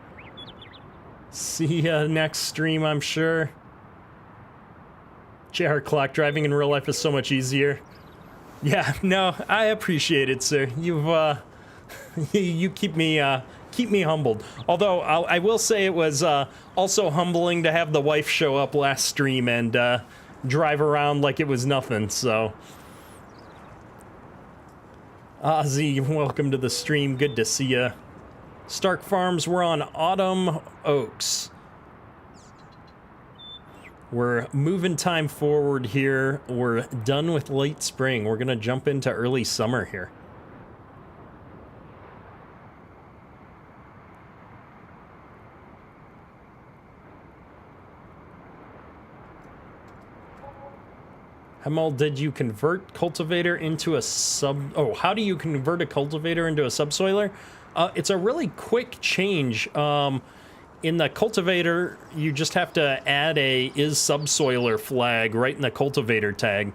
See ya next stream, I'm sure. JR Clock, driving in real life is so much easier. Yeah, no, I appreciate it, sir. You've, you keep me humbled. Although, I will say it was, also humbling to have the wife show up last stream and, drive around like it was nothing, so. Ozzy, welcome to the stream. Good to see ya. Stark Farms, we're on Autumn Oaks. We're moving time forward here. We're done with late spring. We're gonna jump into early summer here. Hemel, did you convert cultivator into a how do you convert a cultivator into a subsoiler? It's a really quick change. In the cultivator, you just have to add a is subsoiler flag right in the cultivator tag.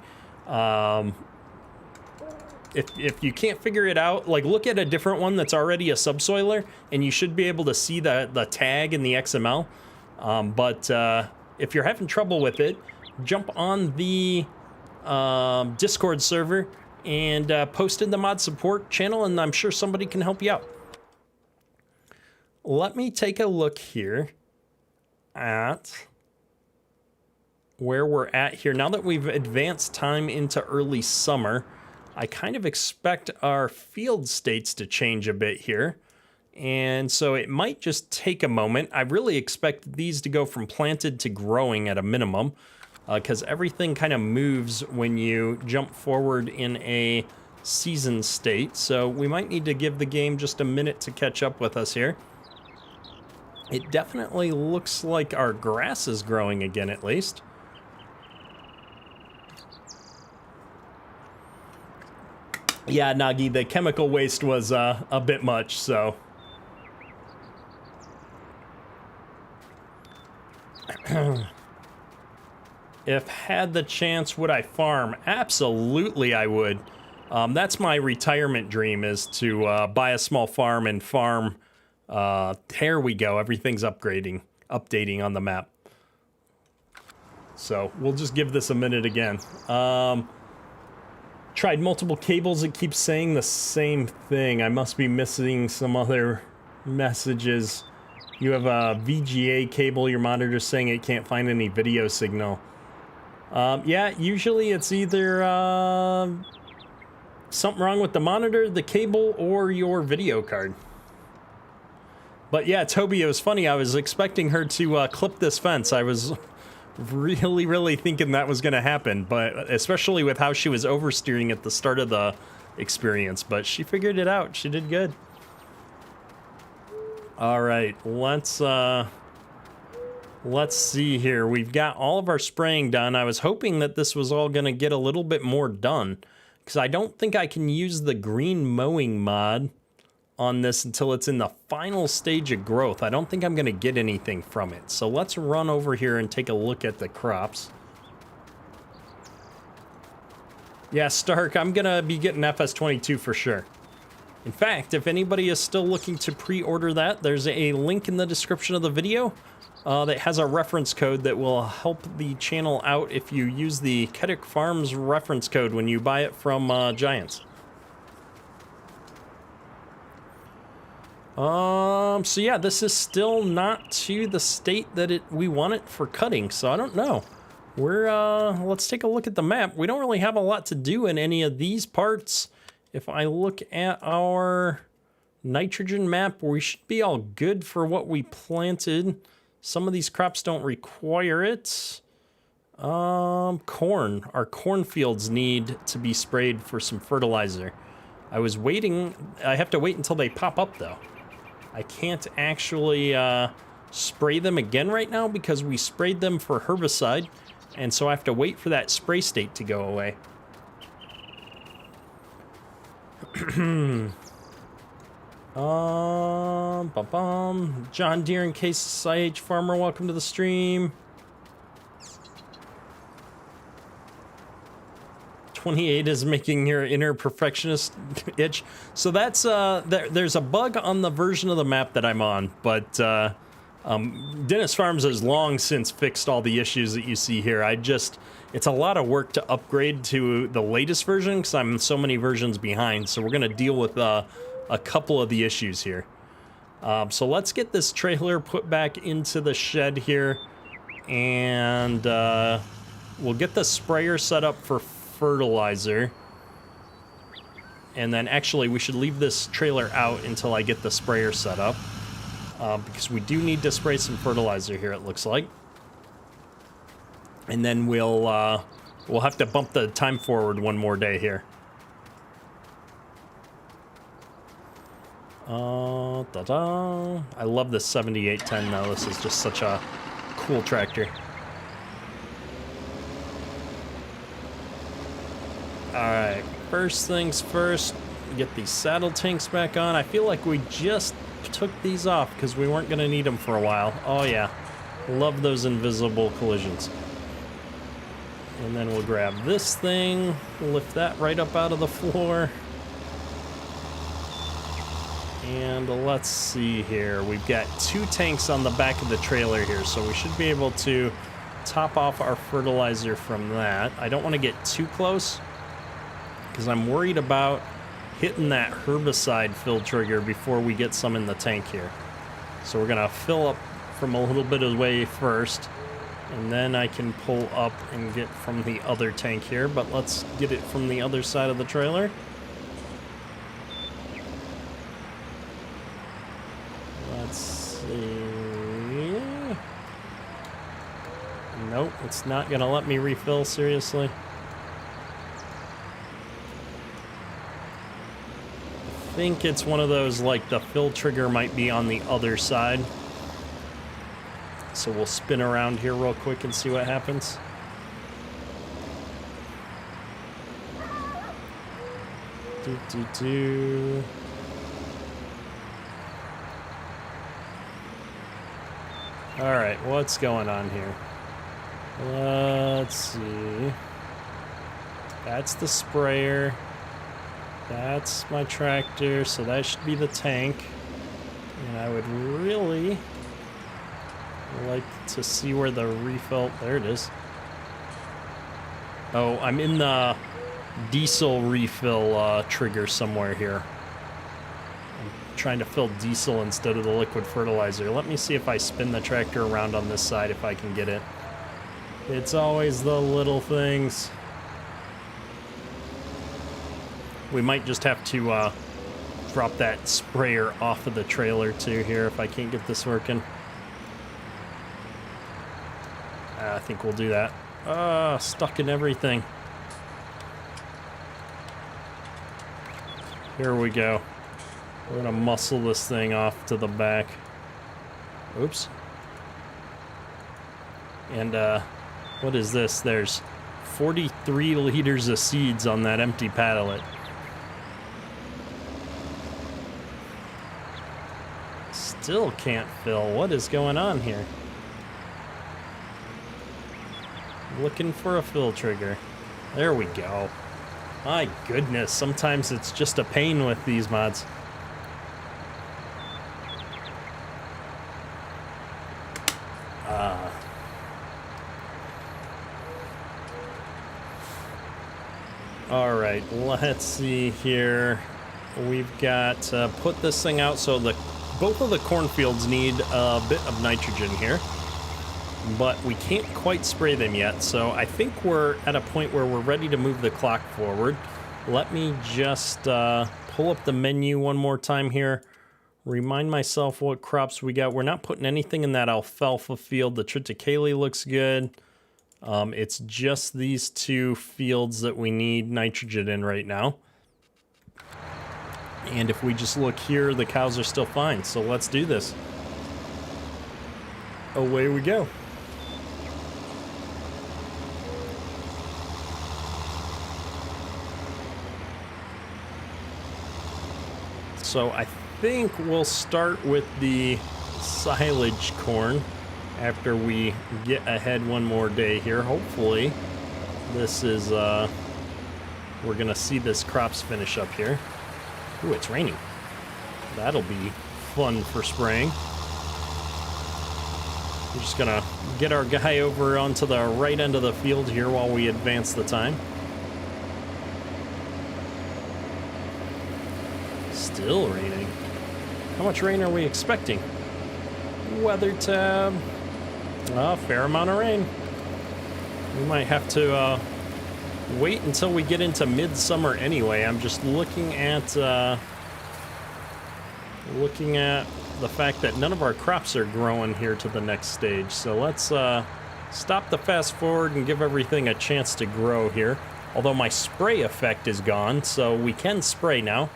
If you can't figure it out, like look at a different one that's already a subsoiler, and you should be able to see the tag in the XML. But if you're having trouble with it, jump on the Discord server and post in the mod support channel, and I'm sure somebody can help you out. Let me take a look here at where we're at here. Now that we've advanced time into early summer, I kind of expect our field states to change a bit here. And so it might just take a moment. I really expect these to go from planted to growing at a minimum, because everything kind of moves when you jump forward in a season state. So we might need to give the game just a minute to catch up with us here. It definitely looks like our grass is growing again, at least. Yeah, Nagi, the chemical waste was a bit much, so. If had the chance, would I farm? Absolutely, I would. That's my retirement dream, is to buy a small farm and farm. There we go. Everything's updating on the map. So we'll just give this a minute again. Tried multiple cables. It keeps saying the same thing. I must be missing some other messages. You have a VGA cable. Your monitor's saying it can't find any video signal. Yeah, usually it's either something wrong with the monitor, the cable, or your video card. But yeah, Toby, it was funny. I was expecting her to clip this fence. I was really thinking that was going to happen, but especially with how she was oversteering at the start of the experience. But she figured it out. She did good. All right, let's see here. We've got all of our spraying done. I was hoping that this was all going to get a little bit more done, because I don't think I can use the green mowing mod on this until it's in the final stage of growth. I don't think I'm going to get anything from it. So let's run over here and take a look at the crops. Yeah, Stark, I'm going to be getting FS22 for sure. In fact, if anybody is still looking to pre-order that, there's a link in the description of the video that has a reference code that will help the channel out if you use the Diniz Farms reference code when you buy it from Giants. So yeah, this is still not to the state that we want it for cutting, so I don't know. Let's take a look at the map. We don't really have a lot to do in any of these parts. If I look at our nitrogen map, we should be all good for what we planted. Some of these crops don't require it. Corn. Our cornfields need to be sprayed for some fertilizer. I was waiting. I have to wait until they pop up, though. I can't actually spray them again right now because we sprayed them for herbicide, and so I have to wait for that spray state to go away. John Deere and Case IH Farmer, welcome to the stream. 28 is making your inner perfectionist itch. So that's there's a bug on the version of the map that I'm on, but Diniz Farms has long since fixed all the issues that you see here. It's a lot of work to upgrade to the latest version because I'm so many versions behind. So we're gonna deal with a couple of the issues here. So let's get this trailer put back into the shed here, and we'll get the sprayer set up for fertilizer. And then actually we should leave this trailer out until I get the sprayer set up, because we do need to spray some fertilizer here, it looks like. And then we'll have to bump the time forward one more day here. I love this 7810 though. This is just such a cool tractor. Alright, first things first, get these saddle tanks back on. I feel like we just took these off because we weren't going to need them for a while. Oh yeah, love those invisible collisions. And then we'll grab this thing, lift that right up out of the floor. And let's see here. We've got 2 tanks on the back of the trailer here, so we should be able to top off our fertilizer from that. I don't want to get too close because I'm worried about hitting that herbicide fill trigger before we get some in the tank here. So we're going to fill up from a little bit away first, and then I can pull up and get from the other tank here, but let's get it from the other side of the trailer. Let's see. Nope, it's not gonna let me refill, seriously. I think it's one of those, like, the fill trigger might be on the other side. So we'll spin around here real quick and see what happens. All right, what's going on here? Let's see. That's the sprayer. That's my tractor, so that should be the tank. And I would really like to see where the refill... There it is. Oh, I'm in the diesel refill trigger somewhere here. I'm trying to fill diesel instead of the liquid fertilizer. Let me see if I spin the tractor around on this side if I can get it. It's always the little things. We might just have to drop that sprayer off of the trailer too here if I can't get this working. I think we'll do that. Stuck in everything. Here we go. We're gonna muscle this thing off to the back. Oops. And what is this? There's 43 liters of seeds on that empty pallet. Still can't fill. What is going on here? Looking for a fill trigger. There we go. My goodness, sometimes it's just a pain with these mods. All right, let's see here. We've got put this thing out so both of the cornfields need a bit of nitrogen here, but we can't quite spray them yet. So I think we're at a point where we're ready to move the clock forward. Let me just pull up the menu one more time here. Remind myself what crops we got. We're not putting anything in that alfalfa field. The triticale looks good. It's just these two fields that we need nitrogen in right now. And if we just look here, the cows are still fine. So let's do this. Away we go. So I think we'll start with the silage corn after we get ahead one more day here. Hopefully this is, we're gonna see this crops finish up here. Ooh, it's raining. That'll be fun for spraying. We're just gonna get our guy over onto the right end of the field here while we advance the time. Still raining. How much rain are we expecting? Weather tab. A fair amount of rain. We might have to wait until we get into midsummer anyway. I'm just looking at the fact that none of our crops are growing here to the next stage. So let's stop the fast forward and give everything a chance to grow here. Although my spray effect is gone, so we can spray now.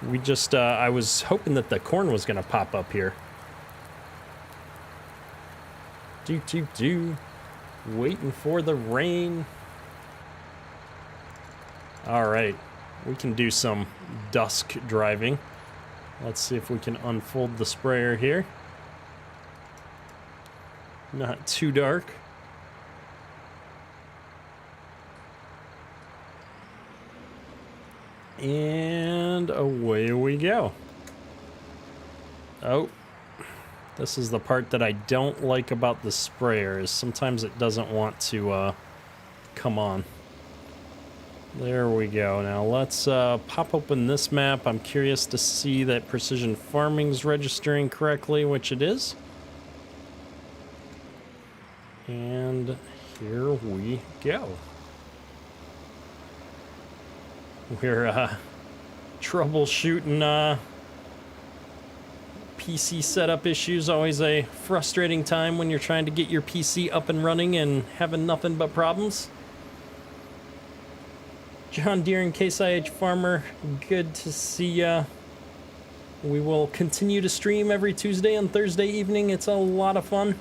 We just, I was hoping that the corn was going to pop up here. Waiting for the rain. All right, we can do some dusk driving. Let's see if we can unfold the sprayer here. Not too dark. And away we go. Oh, this is the part that I don't like about the sprayer, is sometimes it doesn't want to come on. There we go. Now let's pop open this map. I'm curious to see that precision farming's registering correctly, which it is. And here we go. We're troubleshooting PC setup issues. Always a frustrating time when you're trying to get your PC up and running and having nothing but problems. John Deere and Case IH Farmer, good to see ya. We will continue to stream every Tuesday and Thursday evening. It's a lot of fun.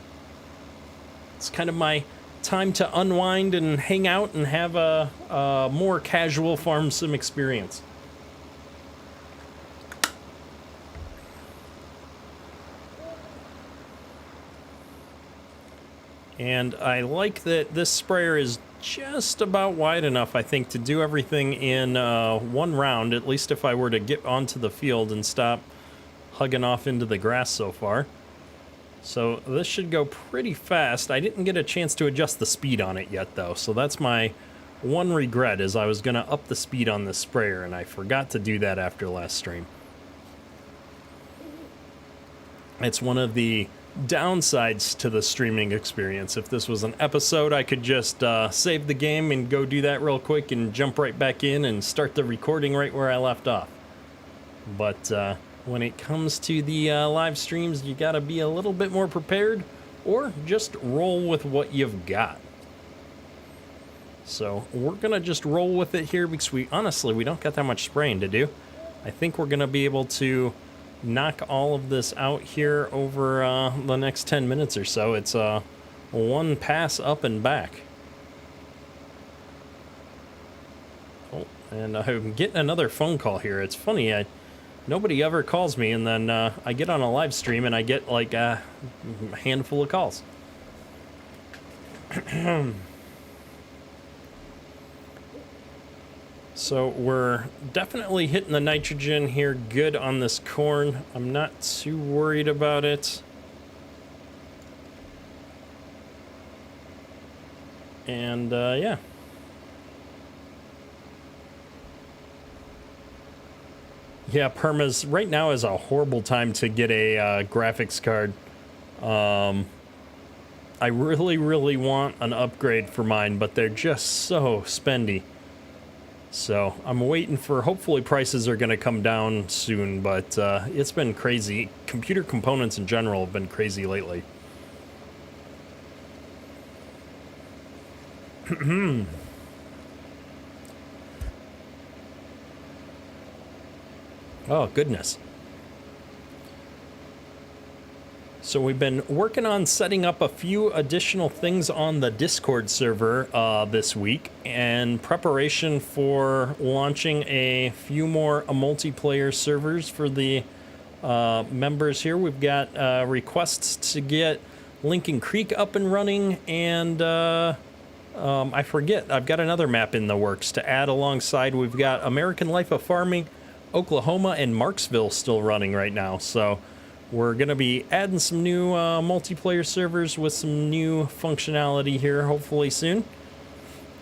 It's kind of my time to unwind and hang out and have a more casual farm sim experience. And I like that this sprayer is just about wide enough, I think, to do everything in one round, at least if I were to get onto the field and stop hugging off into the grass so far. So this should go pretty fast. I didn't get a chance to adjust the speed on it yet, though, so that's my one regret, is I was going to up the speed on this sprayer, and I forgot to do that after last stream. It's one of the downsides to the streaming experience. If this was an episode, I could just save the game and go do that real quick and jump right back in and start the recording right where I left off. But when it comes to the live streams, you gotta be a little bit more prepared, or just roll with what you've got. So we're gonna just roll with it here because we don't got that much spraying to do. I think we're gonna be able to knock all of this out here over the next 10 minutes or so. It's one pass up and back. Oh, and I'm getting another phone call here. It's funny, nobody ever calls me, and then I get on a live stream and I get like a handful of calls. So we're definitely hitting the nitrogen here good on this corn. I'm not too worried about it. And yeah. Yeah, permas right now is a horrible time to get a graphics card. I really want an upgrade for mine, but they're just so spendy. So I'm waiting for, hopefully prices are going to come down soon, but it's been crazy. Computer components in general have been crazy lately. Oh, goodness. So we've been working on setting up a few additional things on the Discord server this week in preparation for launching a few more multiplayer servers for the members here. We've got requests to get Lincoln Creek up and running, and I forget, I've got another map in the works to add alongside. We've got American Life of Farming, Oklahoma, and Marksville still running right now. So we're going to be adding some new multiplayer servers with some new functionality here, hopefully soon.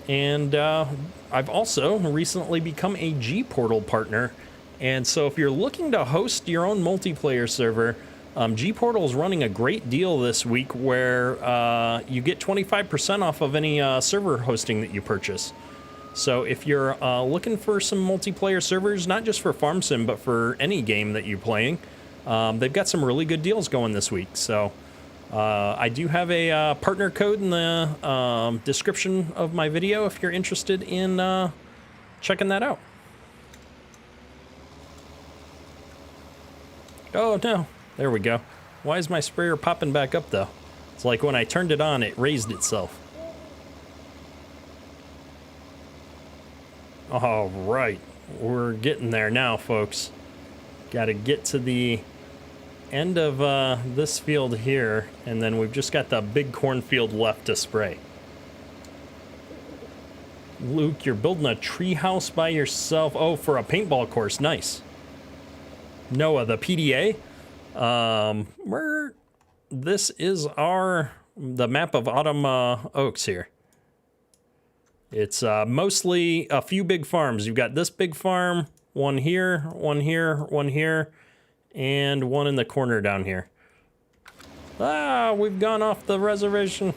And I've also recently become a G-Portal partner. And so if you're looking to host your own multiplayer server, G-Portal is running a great deal this week where you get 25% off of any server hosting that you purchase. So if you're looking for some multiplayer servers, not just for Farm Sim, but for any game that you're playing, they've got some really good deals going this week. So I do have a partner code in the description of my video if you're interested in checking that out. Oh no, there we go. Why is my sprayer popping back up though? It's like when I turned it on, it raised itself. All right, we're getting there now, folks. Got to get to the end of this field here, and then we've just got the big cornfield left to spray. Luke, you're building a tree house by yourself. Oh, for a paintball course, nice. Noah, the PDA. This is the map of Autumn Oaks here. It's mostly a few big farms. You've got this big farm, one here, one here, one here, and one in the corner down here. Ah, we've gone off the reservation.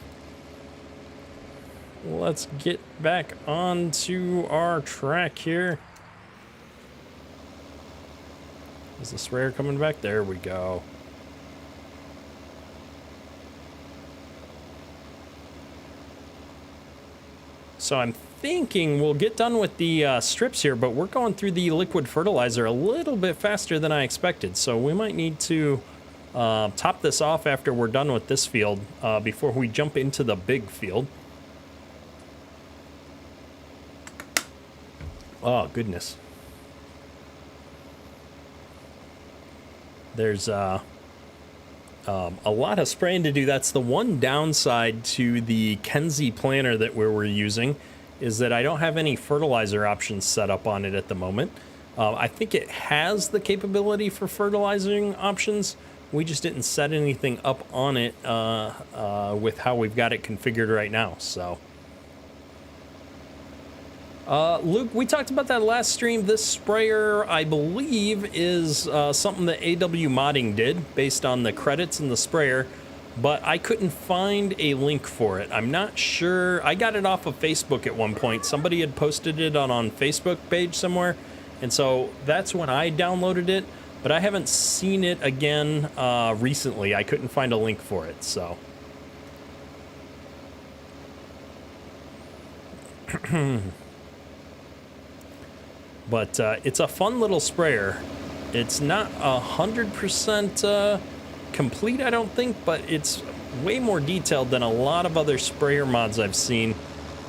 Let's get back onto our track here. Is the sprayer coming back? There we go. So I'm thinking we'll get done with the strips here, but we're going through the liquid fertilizer a little bit faster than I expected. So we might need to top this off after we're done with this field before we jump into the big field. Oh, goodness. There's a lot of spraying to do. That's the one downside to the Kenzie planter that we're using, is that I don't have any fertilizer options set up on it at the moment. I think it has the capability for fertilizing options. We just didn't set anything up on it with how we've got it configured right now. So Luke, we talked about that last stream. This sprayer, I believe, is something that AW Modding did based on the credits in the sprayer, but I couldn't find a link for it. I'm not sure. I got it off of Facebook at one point. Somebody had posted it on Facebook page somewhere, and so that's when I downloaded it, but I haven't seen it again recently. I couldn't find a link for it, so. But it's a fun little sprayer. It's not 100% complete, I don't think, but it's way more detailed than a lot of other sprayer mods I've seen.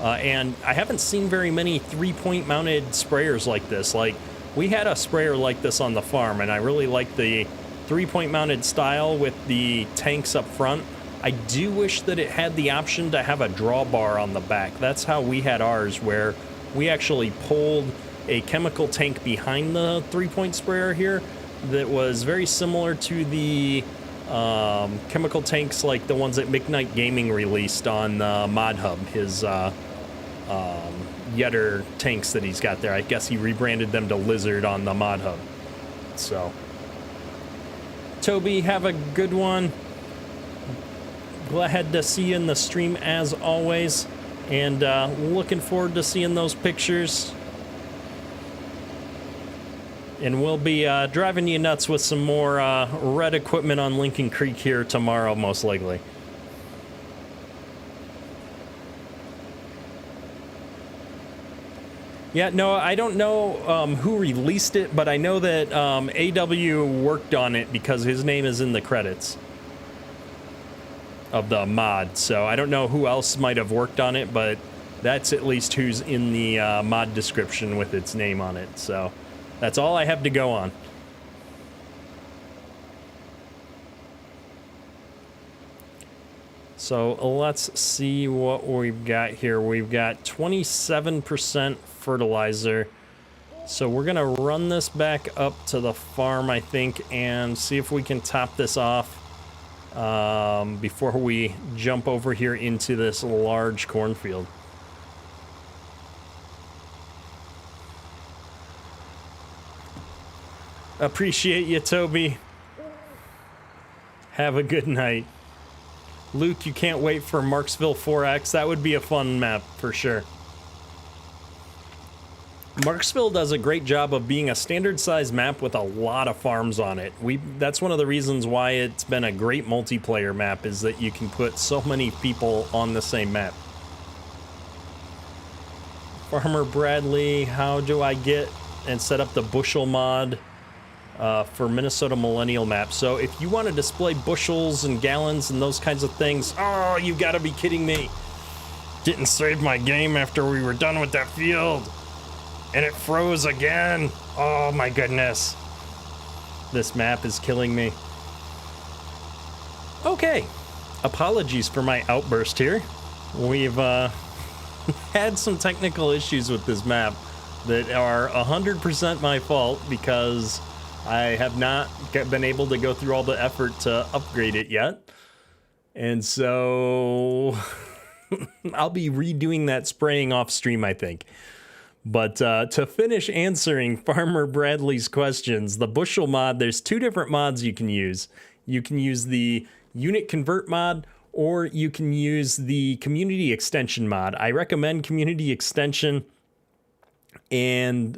And I haven't seen very many 3-point mounted sprayers like this. Like, we had a sprayer like this on the farm, and I really like the 3-point mounted style with the tanks up front. I do wish that it had the option to have a drawbar on the back. That's how we had ours, where we actually pulled a chemical tank behind the 3-point sprayer here that was very similar to the chemical tanks like the ones that Midnight Gaming released on Mod Hub, his Yetter tanks that he's got there. I guess he rebranded them to Lizard on the Mod Hub. So, Toby, have a good one. Glad to see you in the stream as always, and looking forward to seeing those pictures. And we'll be driving you nuts with some more red equipment on Lincoln Creek here tomorrow, most likely. Yeah, no, I don't know who released it, but I know that AW worked on it because his name is in the credits of the mod. So I don't know who else might have worked on it, but that's at least who's in the mod description with its name on it. So that's all I have to go on. So let's see what we've got here. We've got 27% fertilizer. So we're going to run this back up to the farm, I think, and see if we can top this off before we jump over here into this large cornfield. Appreciate you, Toby. Have a good night. Luke, you can't wait for Marksville 4X. That would be a fun map for sure. Marksville does a great job of being a standard size map with a lot of farms on it. That's one of the reasons why it's been a great multiplayer map, is that you can put so many people on the same map. Farmer Bradley, how do I get and set up the bushel mod for Minnesota Millennial map? So if you want to display bushels and gallons and those kinds of things, oh, you gotta be kidding me. Didn't save my game after we were done with that field. And it froze again. Oh my goodness. This map is killing me. Okay. Apologies for my outburst here. We've had some technical issues with this map that are 100% my fault, because I have not been able to go through all the effort to upgrade it yet. And so I'll be redoing that spraying off stream, I think. But to finish answering Farmer Bradley's questions, the bushel mod, there's two different mods you can use. You can use the unit convert mod, or you can use the community extension mod. I recommend community extension, and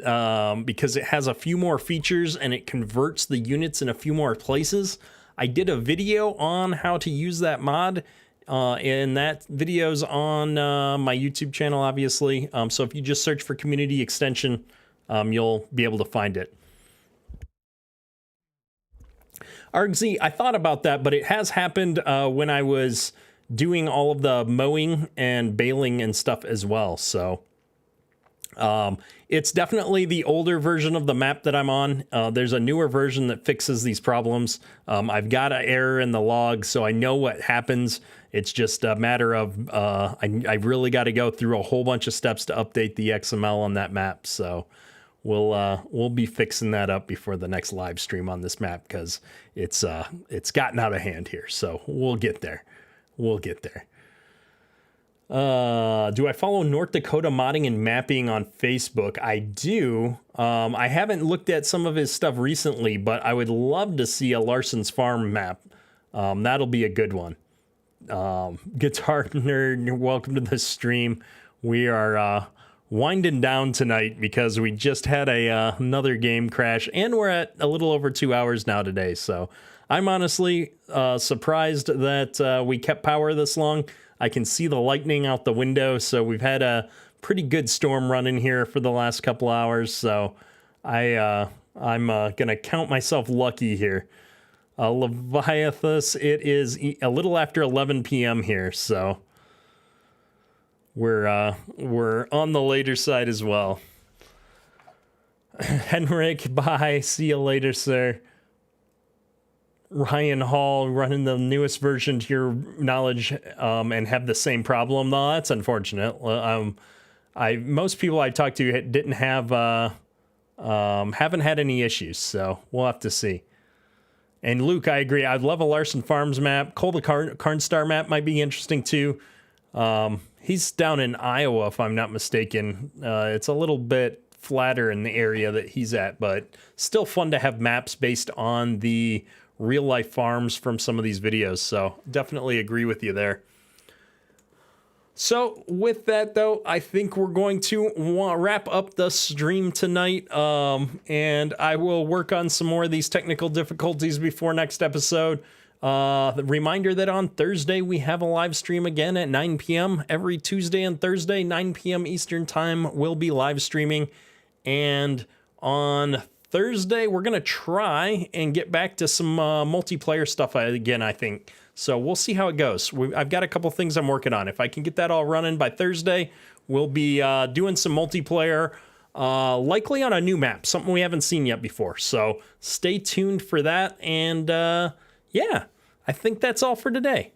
because it has a few more features and it converts the units in a few more places. I did a video on how to use that mod, and that video's on my YouTube channel, obviously. So if you just search for community extension, you'll be able to find it. ArgZ, I thought about that, but it has happened when I was doing all of the mowing and baling and stuff as well. So it's definitely the older version of the map that I'm on. There's a newer version that fixes these problems. I've got an error in the log, so I know what happens. It's just a matter of I really got to go through a whole bunch of steps to update the XML on that map. So we'll be fixing that up before the next live stream on this map, because it's gotten out of hand here. So we'll get there. We'll get there. Do I follow North Dakota Modding and Mapping on Facebook? I do. I haven't looked at some of his stuff recently, but I would love to see a Larson's Farm map. That'll be a good one. Guitar Nerd, welcome to the stream. We are winding down tonight because we just had another game crash, and we're at a little over 2 hours now today. So I'm honestly surprised that we kept power this long. I can see the lightning out the window, so we've had a pretty good storm running here for the last couple hours. So I'm gonna count myself lucky here. Leviathus, it is a little after 11 p.m. here, so we're on the later side as well. Henrik, bye. See you later, sir. Ryan Hall, running the newest version to your knowledge, and have the same problem. No, that's unfortunate. Most people I talked to didn't have, haven't had any issues, so we'll have to see. And Luke, I agree. I'd love a Larson Farms map. Cole the Carnstar map might be interesting too. He's down in Iowa, if I'm not mistaken. It's a little bit flatter in the area that he's at, but still fun to have maps based on the real life farms from some of these videos. So definitely agree with you there. So with that, though, I think we're going to wrap up the stream tonight, and I will work on some more of these technical difficulties before next episode. The reminder that on Thursday we have a live stream again at 9 p.m. Every Tuesday and Thursday, 9 p.m. Eastern Time, we'll be live streaming. And on Thursday, we're going to try and get back to some multiplayer stuff again, I think. So we'll see how it goes. I've got a couple things I'm working on. If I can get that all running by Thursday, we'll be doing some multiplayer, likely on a new map, something we haven't seen yet before. So stay tuned for that. And yeah, I think that's all for today.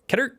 Ketter.